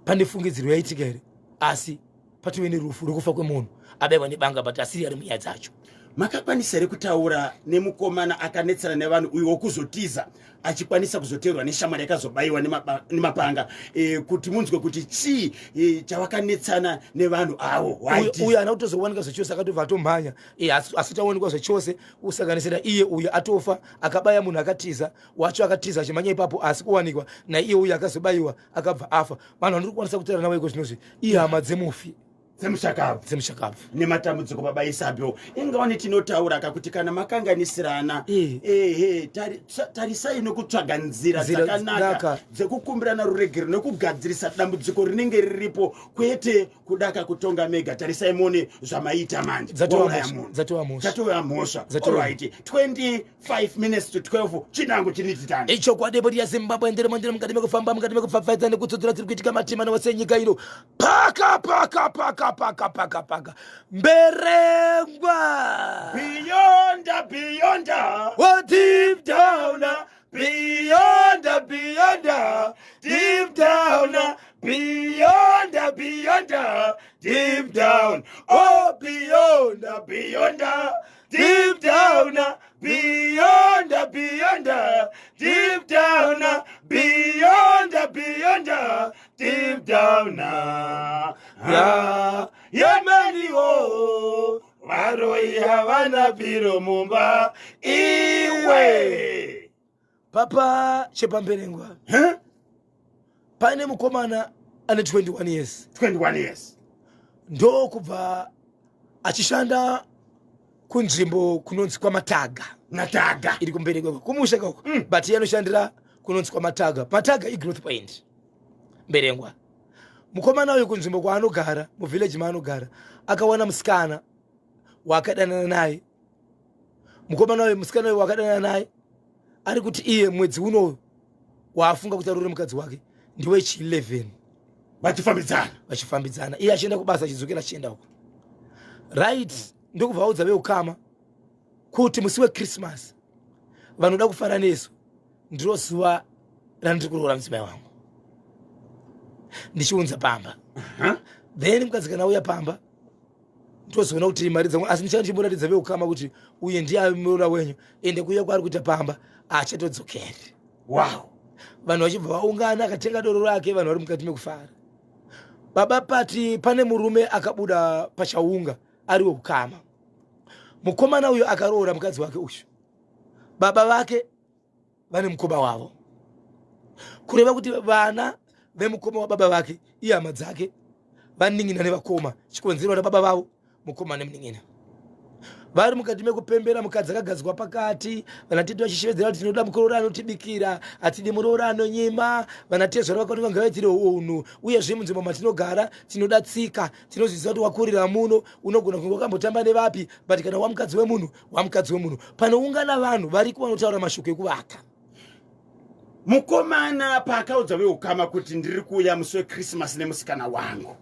pane fungidziro yaitika here. Asi patove nerufu rwekufa kwemunhu abayiwa nebanga but asiri ari munyaya dzacho. Makakwanisa here kutaura nemukomana akanetsera nevanhu uyo wokuzotiza achikwanisa kuzoteerwa neshamwari yakazobayiwa nemapanga kuti munzwe kuti chii chavakanetsana nevanhu avo? Uyo ana kutozowanikwa zvachose akatobva atomhanya asi taonekwa zvachose kusanganisira iye uyo atofa akabaya munhu akatiza wacho akatiza achimhanya ipapo asi kuwanikwa naiye uyo akazobayiwa akabva afa. Vanhu vandiri kukwanisa kutaura navo iko zvinozvi iye hama dzemufi dzemushakabvu nematambudziko babayisapo. Ingawani tinotaura kakuti kana makanganisirana tarisai nokutsvaga nzira dzakanaka dzekukumbirana ruregero nekugadzirisa dambudziko rinenge riripo, kwete kudaka kutonga mega. Tarisai muone zvamaita manje dzatova mhosva. Alright, 25 minutes to 12 chinango chinititani icho kwadebodi yaZimbabwe ndere mandire mukati mekufamba mukati mekupfapfaidza nekutsodzera tiri kuitika matimano wasenyika ino paka mberengwa beyond oh deep down beyond deep down beyond deep down oh beyond deep down beyond deep down beyond deep down yemeni o varoya vana piro mumba iwe papa chepamberengwa. Pane mukomana ane 21 years ndo kubva achishanda kunzvimbo kunonzi kwaMataga iri kumberengwa kumusha kako but iye anoshandira kunonzi kwaMataga. Mataga iGrowth Point mberengwa. Mukomana uyu kunzvimbo kwaanogara muvillage maanogara akawana musikana wakadanana naye. Mukomana uyu musikana uyu wakadanana naye ari kuti iye mwedzi uno waafunga kuti arore mukadzi wake ndiwe 11 vachifambidzana iye achienda kubasa achidzokera achienda uko right. Ndokubvaudza veukama kuti musi weChristmas vanoda kufara nesu ndiro zuva randiri kuroora mudzimai wangu ndichiunza pamba. Then mukadzi kana uya pamba ndozoona kuti mari dzangu asi ndichanga ndichimboratidza veukama kuti uye ndiye muroora wenyu ende kuya kwaari kuita pamba achatodzokeri. Vanhu vachibva vaungana akatenga doro rake vanhu vari mukati mekufara. Baba pati pane murume akabuda pachaunga ari weukama. Mukomana uyo akaroora mukadzi wake uyu. Baba vake vane mukoma wavo kureva kuti vana vemukoma wababa vake iye hama dzake vaning'ina nevakoma chikonzerwa nababa vavo mukoma nemuning'ina. Vari mukati mekupembera mukadzi akagadzwa pakati vanatete vachishevedzera kuti tinoda muroora anotibikira hatidi muroora anonyima. Vanatezva vakaoneka ngavaitire unhu uyezve munzvimbo matinogara tinoda tsika tinozviziva kuti wakurira muno unogona kunge wakambotamba nevapi but kana wamukadzi wemunhu panoungana vanhu vari kuvanotaura mashoko ekuvaka. Mukomana paakaudza veukama kuti ndiri kuuya musi weChristmas nemusikana wangu,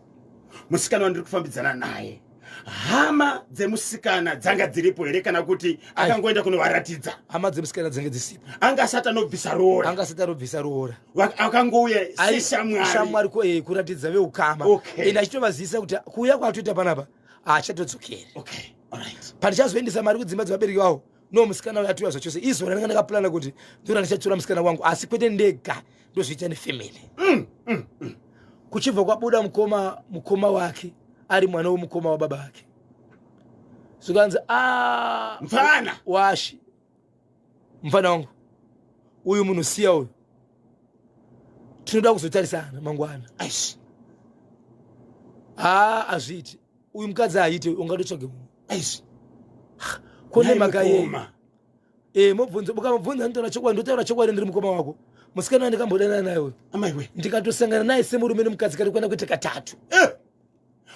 musikana wandiri kufambidzana naye, hama dzemusikana dzanga dziripo here kana kuti akangoenda kunovaratidza? Hama dzemusikana dzanga dzisipo. Anga asati anobvisa roora akangouya seshamwari kuratidza veukama ende achitovazivisa kuti kuuya kwaatoita panapa achatodzokeri. Pandichazoendesa mari kudzimba dzevabereki vavo no musikana uyu atiwa zvachose izvo ranga ndakapurana kuti ndiro ndichatora musikana wangu asi kwete ndega ndozviita nefamily. Kuchibva kwabuda mukoma wake ari mwana womukoma wababa vake zvikanzi mfana washi mfana wangu uyu munhu siya uyu tinoda kuzotarisana mangwana. Azviti uyu mukadzi aite ungatotsvage munhu kone makayema mubvunza mukamubvunza nditaura chokwadi ndotaura chokwadi ndiri mukoma wako musikana ndikambodana naye uyu amaiwe ndikatosangana naye semurume nemukadzi kari kuenda kuita katatu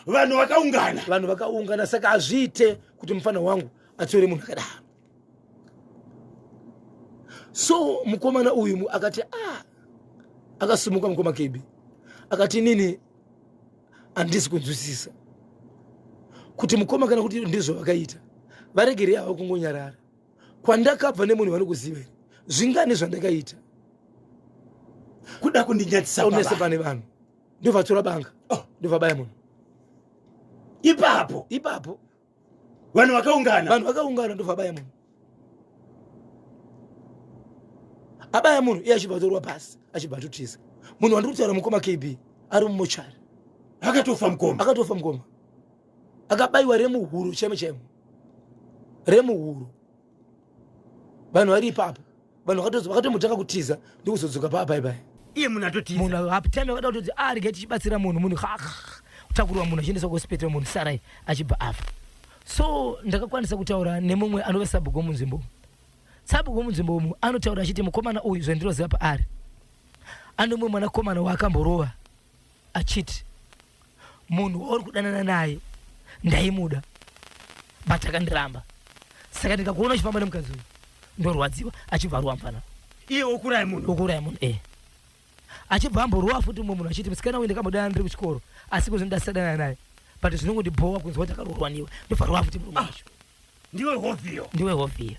vanhu vakaungana saka azviite kuti mufana wangu atore munhu akadaro. So mukomana uyu akati akasimuka mukoma KB akati inini handisi kunzwisisa kuti mukoma kana kuti ndizvo vakaita varegere havo kungonyarara kwandakabva nemunhu vanokuziva zvingani zvandakaita kuda kundinyadzisa unese pane vanhu ndovatora banga ndovabaya munhu ipapo vanhu vakaungana ndovabaya munhu abaya munhu iye achibva atorwa pasi achibva atotiza munhu wandiri kutaura mukoma KB ari mumochari akatofa mukoma akabayiwa remuhuro chemo remuhuro vanhu vari ipapo vanhu vakatomutanga kutiza ndokuzodzoka paapaibaya iye munhu atotiza munhu apitame akada kutoti arege tichibatsira munhu kutakurwa munhu achiendeswa kuhospital munhu sarai achibva afa. So ndakakwanisa kutaura nemumwe anove sabhuku munzvimbo umu anotaura achiti mukomana uyu zvandinoziva paari anomwe mwanakomana waakamborova achiti munhu wauri kudanana naye ndaimuda but akandiramba saka ndikakuona uchifamba nemukadzi uyu ndorwadziwa achibva aruwa mufana iye okuraya munhu achibva amborova futi mumwe munhu achiti musikana uyu ndakambodana ndiri kuchikoro asi kuzvi ndasadana naye but zvinongodibhowa kunzwa kuti akarorwaniwa ndobva rova futi murume wacho ndiwe hovhiyo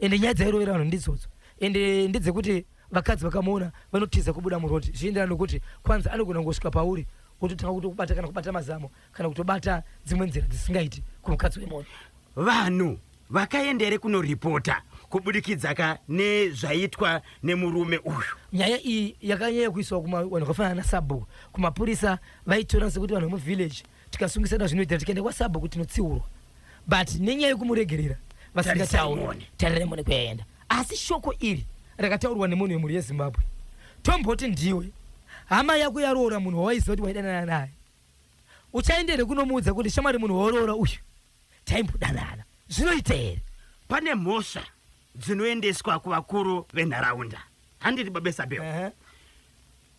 ende nyaya dzairovera vanhu ndidzodzo ende ndedzekuti vakadzi vakamuona vanotiza kubuda muroti zvienderana nokuti kwanza anogona kungosvika pauri wototanga kutokubata kana kubata mazamo kana kutobata dzimwe nzira dzisingaiti kumukadzi wemunhu. Vanhu vakaendere kunoripota kubudikidza nezvaitwa nemurume uyu. Nyaya iyi yakanyanya kuiswa vanhu vakafanana nasabhuku kumapurisa vaitora sekuti vanhu vemuvillage tikasungisana zvinoita tikaenda kwasabhuku tinotsiurwa but nenyaya yekumuregerera vasingatauri tarire mune kuyaenda. Asi shoko iri rakataurwa nemunhu wemhuri yeZimbabwe tomboti ndiwe hama yako yaroora munhu wawaiziva kuti waidanana naye uchaendere kunomuudza kuti shamwari munhu waroora uyu taimbodanana zvinoita here? Pane mhosva dzinoendeswa kuvakuru venharaunda handiti babesa beo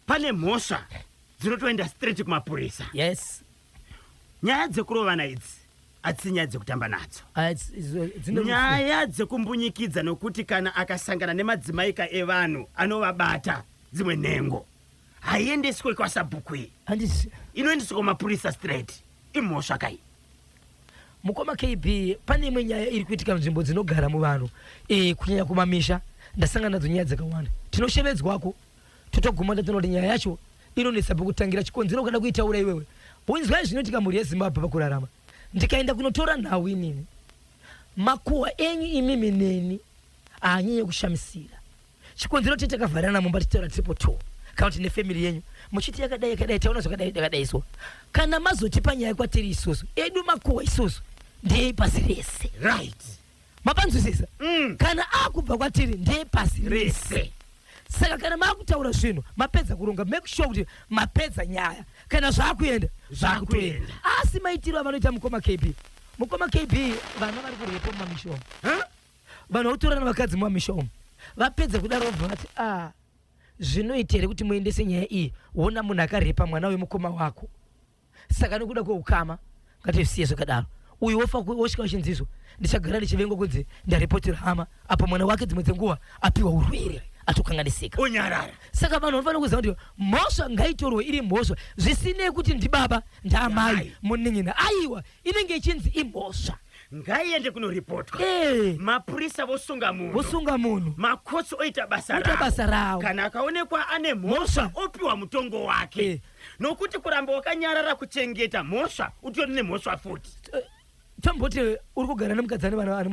pane mhosva dzinotoenda straight kumapurisa. Yes, nyaya dzekurovana idzi hadzisi nyaya dzekutamba nadzo, nyaya dzekumbunyikidzwa nokuti kana akasangana nemadzimai evanhu anovabata dzimwe nhengo haiendeswe kwasabhuku iyi inoendeswa kumapurisa straight. Imhosva kai mukoma KB. Pane imwe nyaya iri kuitika nzvimbo dzinogara muvanhu kunyanya kumamisha ndasangana nadzo nyaya dzakawanda tinoshevedzwako totoguma tatonoti nyaya yacho inonesa pakutangira chikonzero kada kuitaura iwewe unzwa zvinoitika mhuri yeZimbabwe pakurarama. Ndikaenda kunotora nhau inini makuhwa enyu imimi neni haanyanye kushamisira chikonzero tetakavharana mumba tichitaura triple 2 kana kuti nefamily yenyu muchiti yakadai taona zvakadaiswa kana mazotipa nyaya kwatiri isusu edu makuhwa isusu ndeyepasi rese, right? mapanzwisisa kana akubva kwatiri ndeyepasi rese. Saka kana makutaura zvinhu mapedza kuronga make sure kuti mapedza nyaya kana zvakuenda zvakutoenda. Asi maitiro avanoita mukoma KB vana vari kurepo mumamishomo vanhu vautorana vakadzi mumamishomo vapedza kudaro vobva vati zvinoita here kuti muendese nyaya iyi wona munhu akarepa mwana wemukoma wako saka nokuda kweukama ngatisiye zvakadaro uyu wosvika uchinzizwa ndichagara ndichivengwa kunzi ndarepotera hama apa mwana wake dzimwe dzenguva apiwa urwere atokanganisika onyarara. Saka vanhu vanofanira kuziva kuti mhosva ngaitorwe iri mhosva zvisinei kuti ndibaba ndaamai munin'ina aiwa inenge ichinzi imhosva ngaiende kunoripotwa. Mapurisa vosunga munhu makotsi oita basa ravo kana akaonekwa ane mhosva opiwa mutongo wake nokuti kuramba wakanyarara kuchengeta mhosva utori nemhosva futi. Tomboti uri kugara nemukadzi ane mwana wake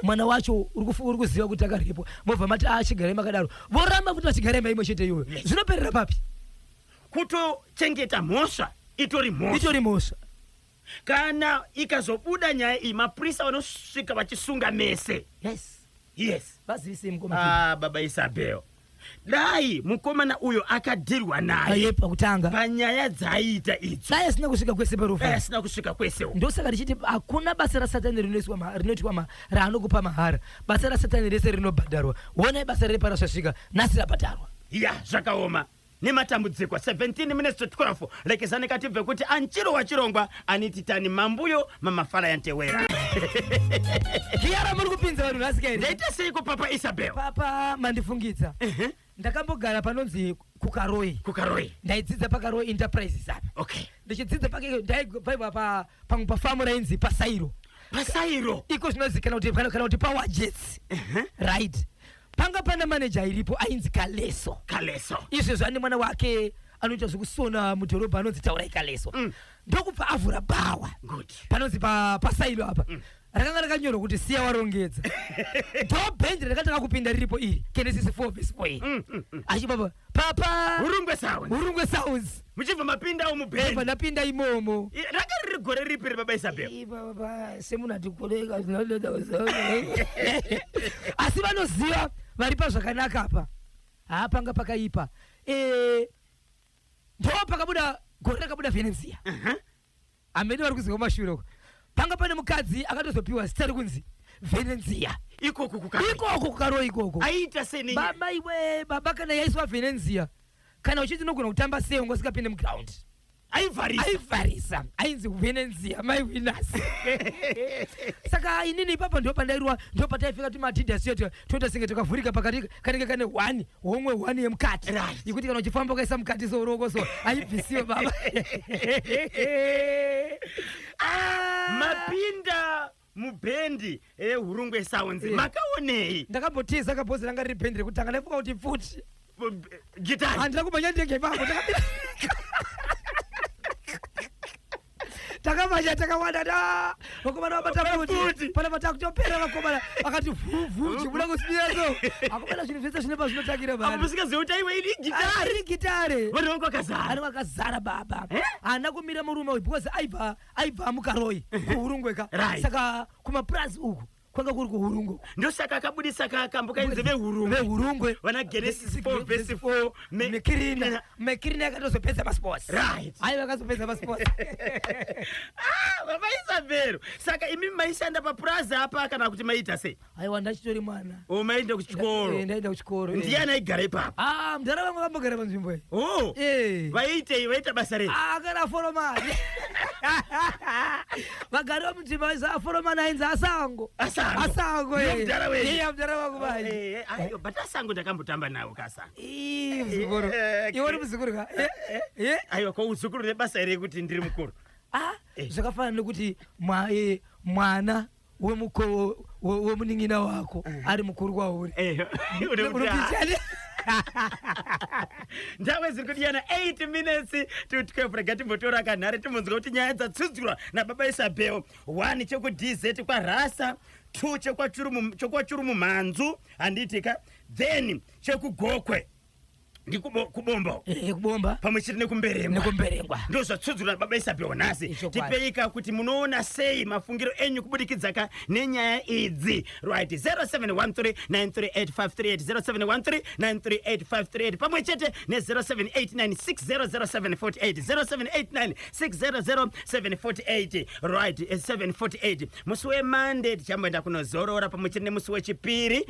mwana wacho uri kuziva kuti akarepo mobva mati achigara makadaro voramba kuti vachigara imba imwe chete iyoyo zvinoperera papi? Kutochengeta mhosva itori mhosva. Kana ikazobuda nyaya iyi mapurisa vanosvika vachisunga mese. Yes. Vazivise mukoma baba Isabel dai mukomana uyo akadhirwa naye pakutanga panyaya dzaiita idzo dai asina kusvika kwese parufu asina kusvika kwese ndosaka richiti hakuna basa rasatani rinoitwa raanokupa mahara basa rasatani rese rinobhadharwa wonai basa riri parasvasvika nhasi rabhadharwa ya zvakaoma nematambudziko 17 minutes to 12 lekezani katibve kuti anchiro wachirongwa anititani mambuyo mamafara yantewera kiyara muri kupinza vanhu nhasi kairi ndaita seiko papa Isabel papa mandifungidza ndakambogara panonzi kukaroi ndaidzidza pakaroi enterprises apa okay ndichidzidza pake ndaibva pamwe pafamu rainzi pasairo iko zvinozikanwa kuti power jets right panga pana manager iripo ainzi Kaleso izvo zvane mwana wake anoita zvekusona mudhorobha anonzi Taurai Kaleso ndokubva avhura bhawa panonzi pasailo apa rakanga rakanyorwa kuti siya warongedza ndobhenji rakatanga kupinda riripo iri Genesis 4:4 achibaba papa urungwe sounds muchibva mapinda mubhenji ndapinda imomo ranga riri gore ripi baba Isabel baba semunhu atikoreka asi vanoziva vari pazvakanaka apa panga pakaipa ndo pakabuda gore rakabuda Venezia amene vari kuziva kumashure panga pane mukadzi akatozopiwa zita rekunzi Venezia ikoko kukaroi ikoko aita sene baba iwe baba kana yaiswa Venezia kana uchiti unogona kutamba sei ungasingapinde muground aivharisa ainzi Venezia my winners saka inini ipapa ndo pandairwa ndo pataifika kuti madhidhasi yote toita senge tukavhurika pakati kanenge kane 1 homwe 1 yemukati ikuti kana uchifamba ukaisa mukati soroko so aibvisiwe baba mapinda mubhendi Hurungwe Sounds makaonei ndakambotiza kabhozi ranga riri bhendi rekutanga ndaifunga kuti pfuti gitari handira kumanya ndenge ipapo takamanya takawanda vakomana vabatafuti pana vatakutopera vakomana vakati vhuvhu chibuda kusimira so akomana zvinhu zvese zvine pazvinotakira vamusingazeuta iwe iri gitare vanhu vangu vakazara baba haana kumira murume uyu because aibva mukaroi kuhurungweka saka kumapurazi uku kwanga kuri kuhurungwe ndosaka akabudisa kakambuka inze vehurungwe vana Genesis 4:4 mekirina yakatozopedza masports ai vakazopedza masports baba Isabel saka imi maishanda papurazi apa kana kuti maita sei aiwa ndachitori mwana maenda kuchikoro ndaenda kuchikoro ndiani aigara ipapo mudhara vangu vambogara panzvimbo iyi vaita basa rei akana foromani vagari vamunzvimbo aforomani ainzi asango mudhara vangu vai but asango ndakambotamba nawo kasango muzukuru iwe uri muzukuru ka aiwa kwauzukuru nebasa ere kuti ndiri mukuru zvakafanana nekuti mwana wemunin'ina wako ari mukuru kwauri ndawe ziri kudiyana 8 minutes to 12 rega timbotora kanhare timbonzwa kuti nyaya dzatsudzurwa nababa Isabel 1 chekudz kwarasa 2 chekwachuru mhanzu handitika then chekugokwe kubomba pamwe chiri nekumberengwa ndo zvatsudzurwa baba Isabel nhasi tipeika kuti munoona sei mafungiro enyu kubudikidza nenyaya idzi right 0713938538 0713938538 pamwe chete ne0789600748 0789600748 right 748 musi weMonday tichamboenda kunozorora pamwe chete nemusi wechipiri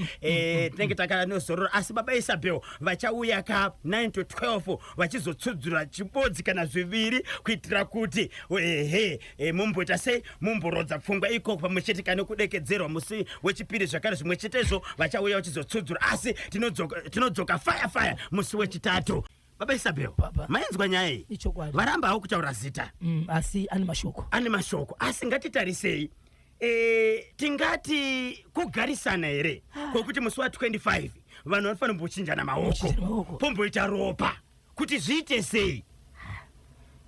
tinenge takanozorora asi baba Isabel vachauya 9 to 12 vachizotsudzura chibodzi kana zviviri kuitira kuti mumboita sei mumborodza pfungwa ikoko pamwe chete kana kudekedzerwa musi wechipiri zvakare zvimwe chetezvo vachauya vachizotsudzura asi tinodzoka fire musi wechitatu baba Isabel mainzwa nyaya iyi varamba hawo kutaura zita asi ane mashoko asi ngatitarisei tingati kugarisana here kwokuti musi wa25 vanhu vanofanira kumbochinjana maoko pomboita ropa kuti zviite sei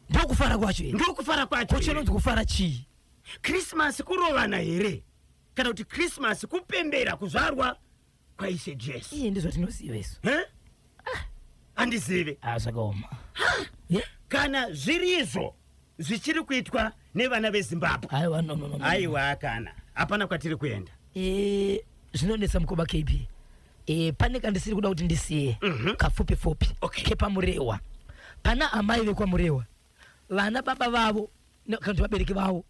ndokufara kwacho chinonzi kufara chii Christmas kurovana here kana kuti Christmas kupembera kuzvarwa kwaishe Jesu ndizvo tinoziva isu handizive zvakaoma kana zvirizvo zvichiri kuitwa nevana veZimbabwe aiwa kana hapana kwatiri kuenda zvinonetsa mukoba KB Panika ndisiri kuda kuti ndisiye kafupi fupi kepa murewa pana amai vekwa murewa vana baba vavo kanti vabereki vavo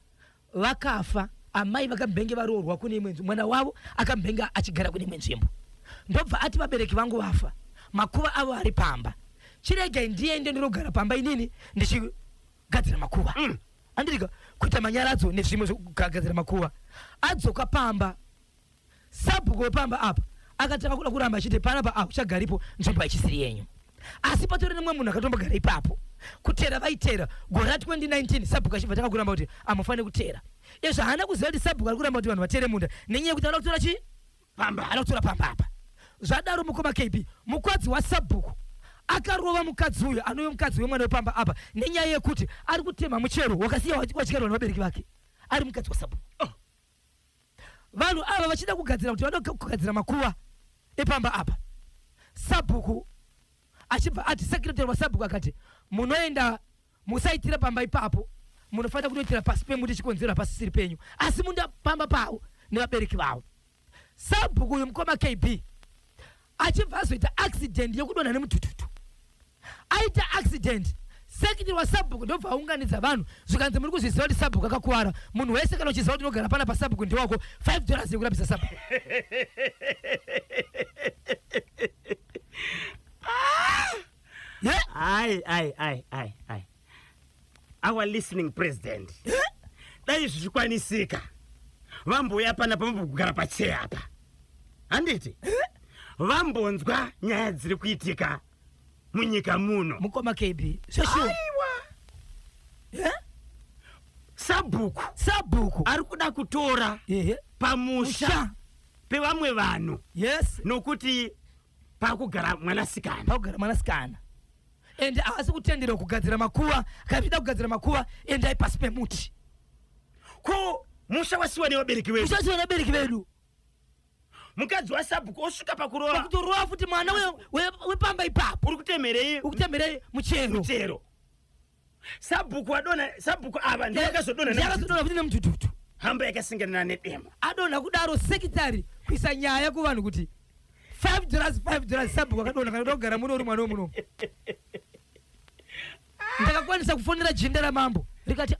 vakafa amai vakambenge varorwa kune imwe mwana wavo akambenga achigara kune imwe nzvimbo ndobva ati vabereki vangu vafa makuva avo ari pamba chirege ndiende ndinogara pamba inini ndichigadzira makuva andirika kuita manyaradzo nezvimwe zvokugadzira makuva adzoka pamba sabhuku wepamba apa akataka kuda kuramba achiti panapa akuchagaripo nzvimbo ichisiri yenyu asi patori nemwe munhu akatombogara ipapo kutera vaitera gore ra 2019 sabhuku achibva takakuramba kuti amufanire kutera izvo haana kuziva kuti sabhuku ari kuramba kuti vanhu vatere munda nenyaya yekuti anoda kutora chi pamba anoda kutora pamba apa zvadaro mukoma KB mukwadzi wasabhuku akarova mukadzi uyu anouye mukadzi wemwana wepamba apa nenyaya yekuti ari kutema muchero wakasiya wachikarwa nevabereki vake ari mukadzi wasabhuku vanhu ava vachida kugadzira kuti vanoda kugadzira makuva epamba apa sabhuku achibva ati sekretary wasabhuku akati munoenda musaitira pamba ipapo munofanira kunoitira pasi pemuti chikonzera pasisiri penyu asi munda pamba pawo nevabereki vavo sabhuku uyu mukoma KB achibva azoita accident yekudonha nemutututu aita accident sekretary wasabhuku ndobva aunganidza vanhu zvikanzi muri kuzviziva kuti sabhuku akakuwara munhu wese kana uchiziva kuti unogara pana pasabhuku ndiwako $5 yekurapisa sabhuku Ai. Our listening president. Dai zvikwanisika. Vamboya pana pambogara pacheya apa. Handiti? Vambonzwa nyaya dziri kuitika munyika muno. Mukoma KB. Shosho. Sabhuku ari kuda kutora pamusha pevamwe vanhu. Yes. Nokuti pakugara mwanasikana. Ende asi kutendera kugadzira makuva kapita kugadzira makuva endai pasi pemuti ko musha wasiwa nevabereki vedu mukadzi wasabhuku osvika pakurova futi mwana wepamba ipapo uri kutemerei muchero sabhuku ava ndiyakazodonha futi nemutututu hamba yakasinganana nedemo adonha kudaro sekitari kuisa nyaya kuvanhu kuti $5 sabhuku akadonha kana kugara muno uri mwana wemunomu ndakakwanisa kufonera jinde ramambo rikati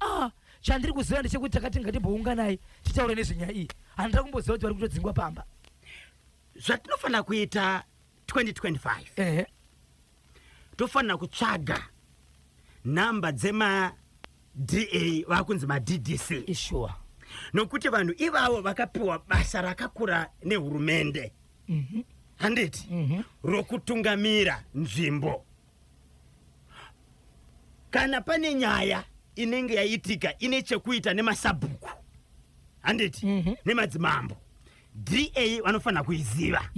chandiri kuziva ndechekuti takati ngatimbounganai titaure nezvenyaya iyi handira kumboziva kuti vari kutodzingwa pamba zvatinofanira kuita 2025 tofanira kutsvaga nhamba dzema DA vakunzi maDDC sure nokuti vanhu ivavo vakapiwa basa rakakura nehurumende handiti rokutungamira nzvimbo kana pane nyaya inenge yaitika ine chekuita nemasabhuku handiti nemadzimambo DA vanofanira kuiziva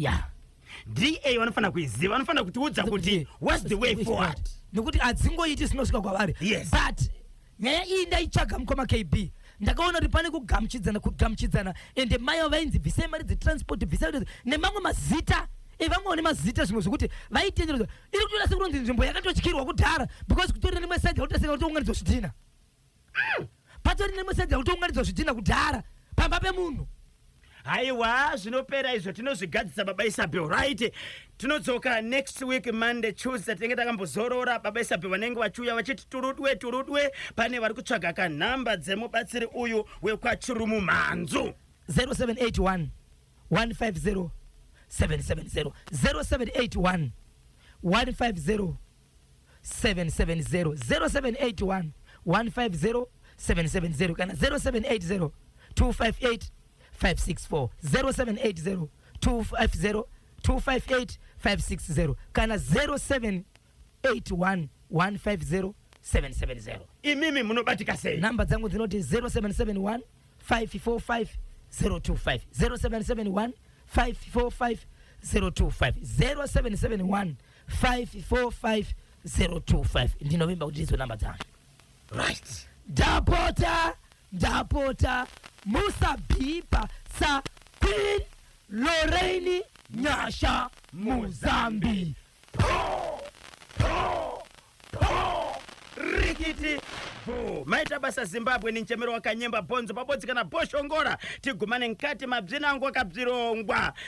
DA vanofanira kuiziva vanofanira kutiudza kuti what's the way forward nokuti adzingoiti sinosvika kwavari but nyaya iyi ndaitsvaga mukoma KB ndakaona kuti pane kugamuchidzana ende mai vainzi bvisai mari dzetransport bvisai nemamwe mazita vamwe mazita zvimwe zvokuti vaitenderedzwa iri kutoda sekunonzi nzvimbo yakatotyirwa kudhara because kutori nemwe saidhi yakutaseka kuti unganidzwa zvidhina patori nemwe saidhi yakuti unganidzwa zvidhina kudhara pamba pemunhu haiwa zvinopera izvo tinozvigadzisa baba Isabel right tinodzoka next week Monday Tuesday tinenge takambozorora baba Isabel vanenge vachiuya vachiti turudwe pane vari kutsvaga kanhamba dzemubatsiri uyu wekwachirumu mhanzu 0781 150 770 0781 150 770 0781 150 770 kana 0780 258 564 0780 250 258 560 kana 0781 150 770 imimi munobatika sei namba dzangu dzinoti 0771 545 025 0771 545 025 0771 545 025 ndinovimba kuti idzo namba dzangu right ndapota musabhipa sa Queen Lorraine Nyasha Muzambi rikiti maita basa Zimbabwe ni nchemero wakanyemba bonzo pabodzi kana boshongora tigumane nkati mabzinango akabzirongwa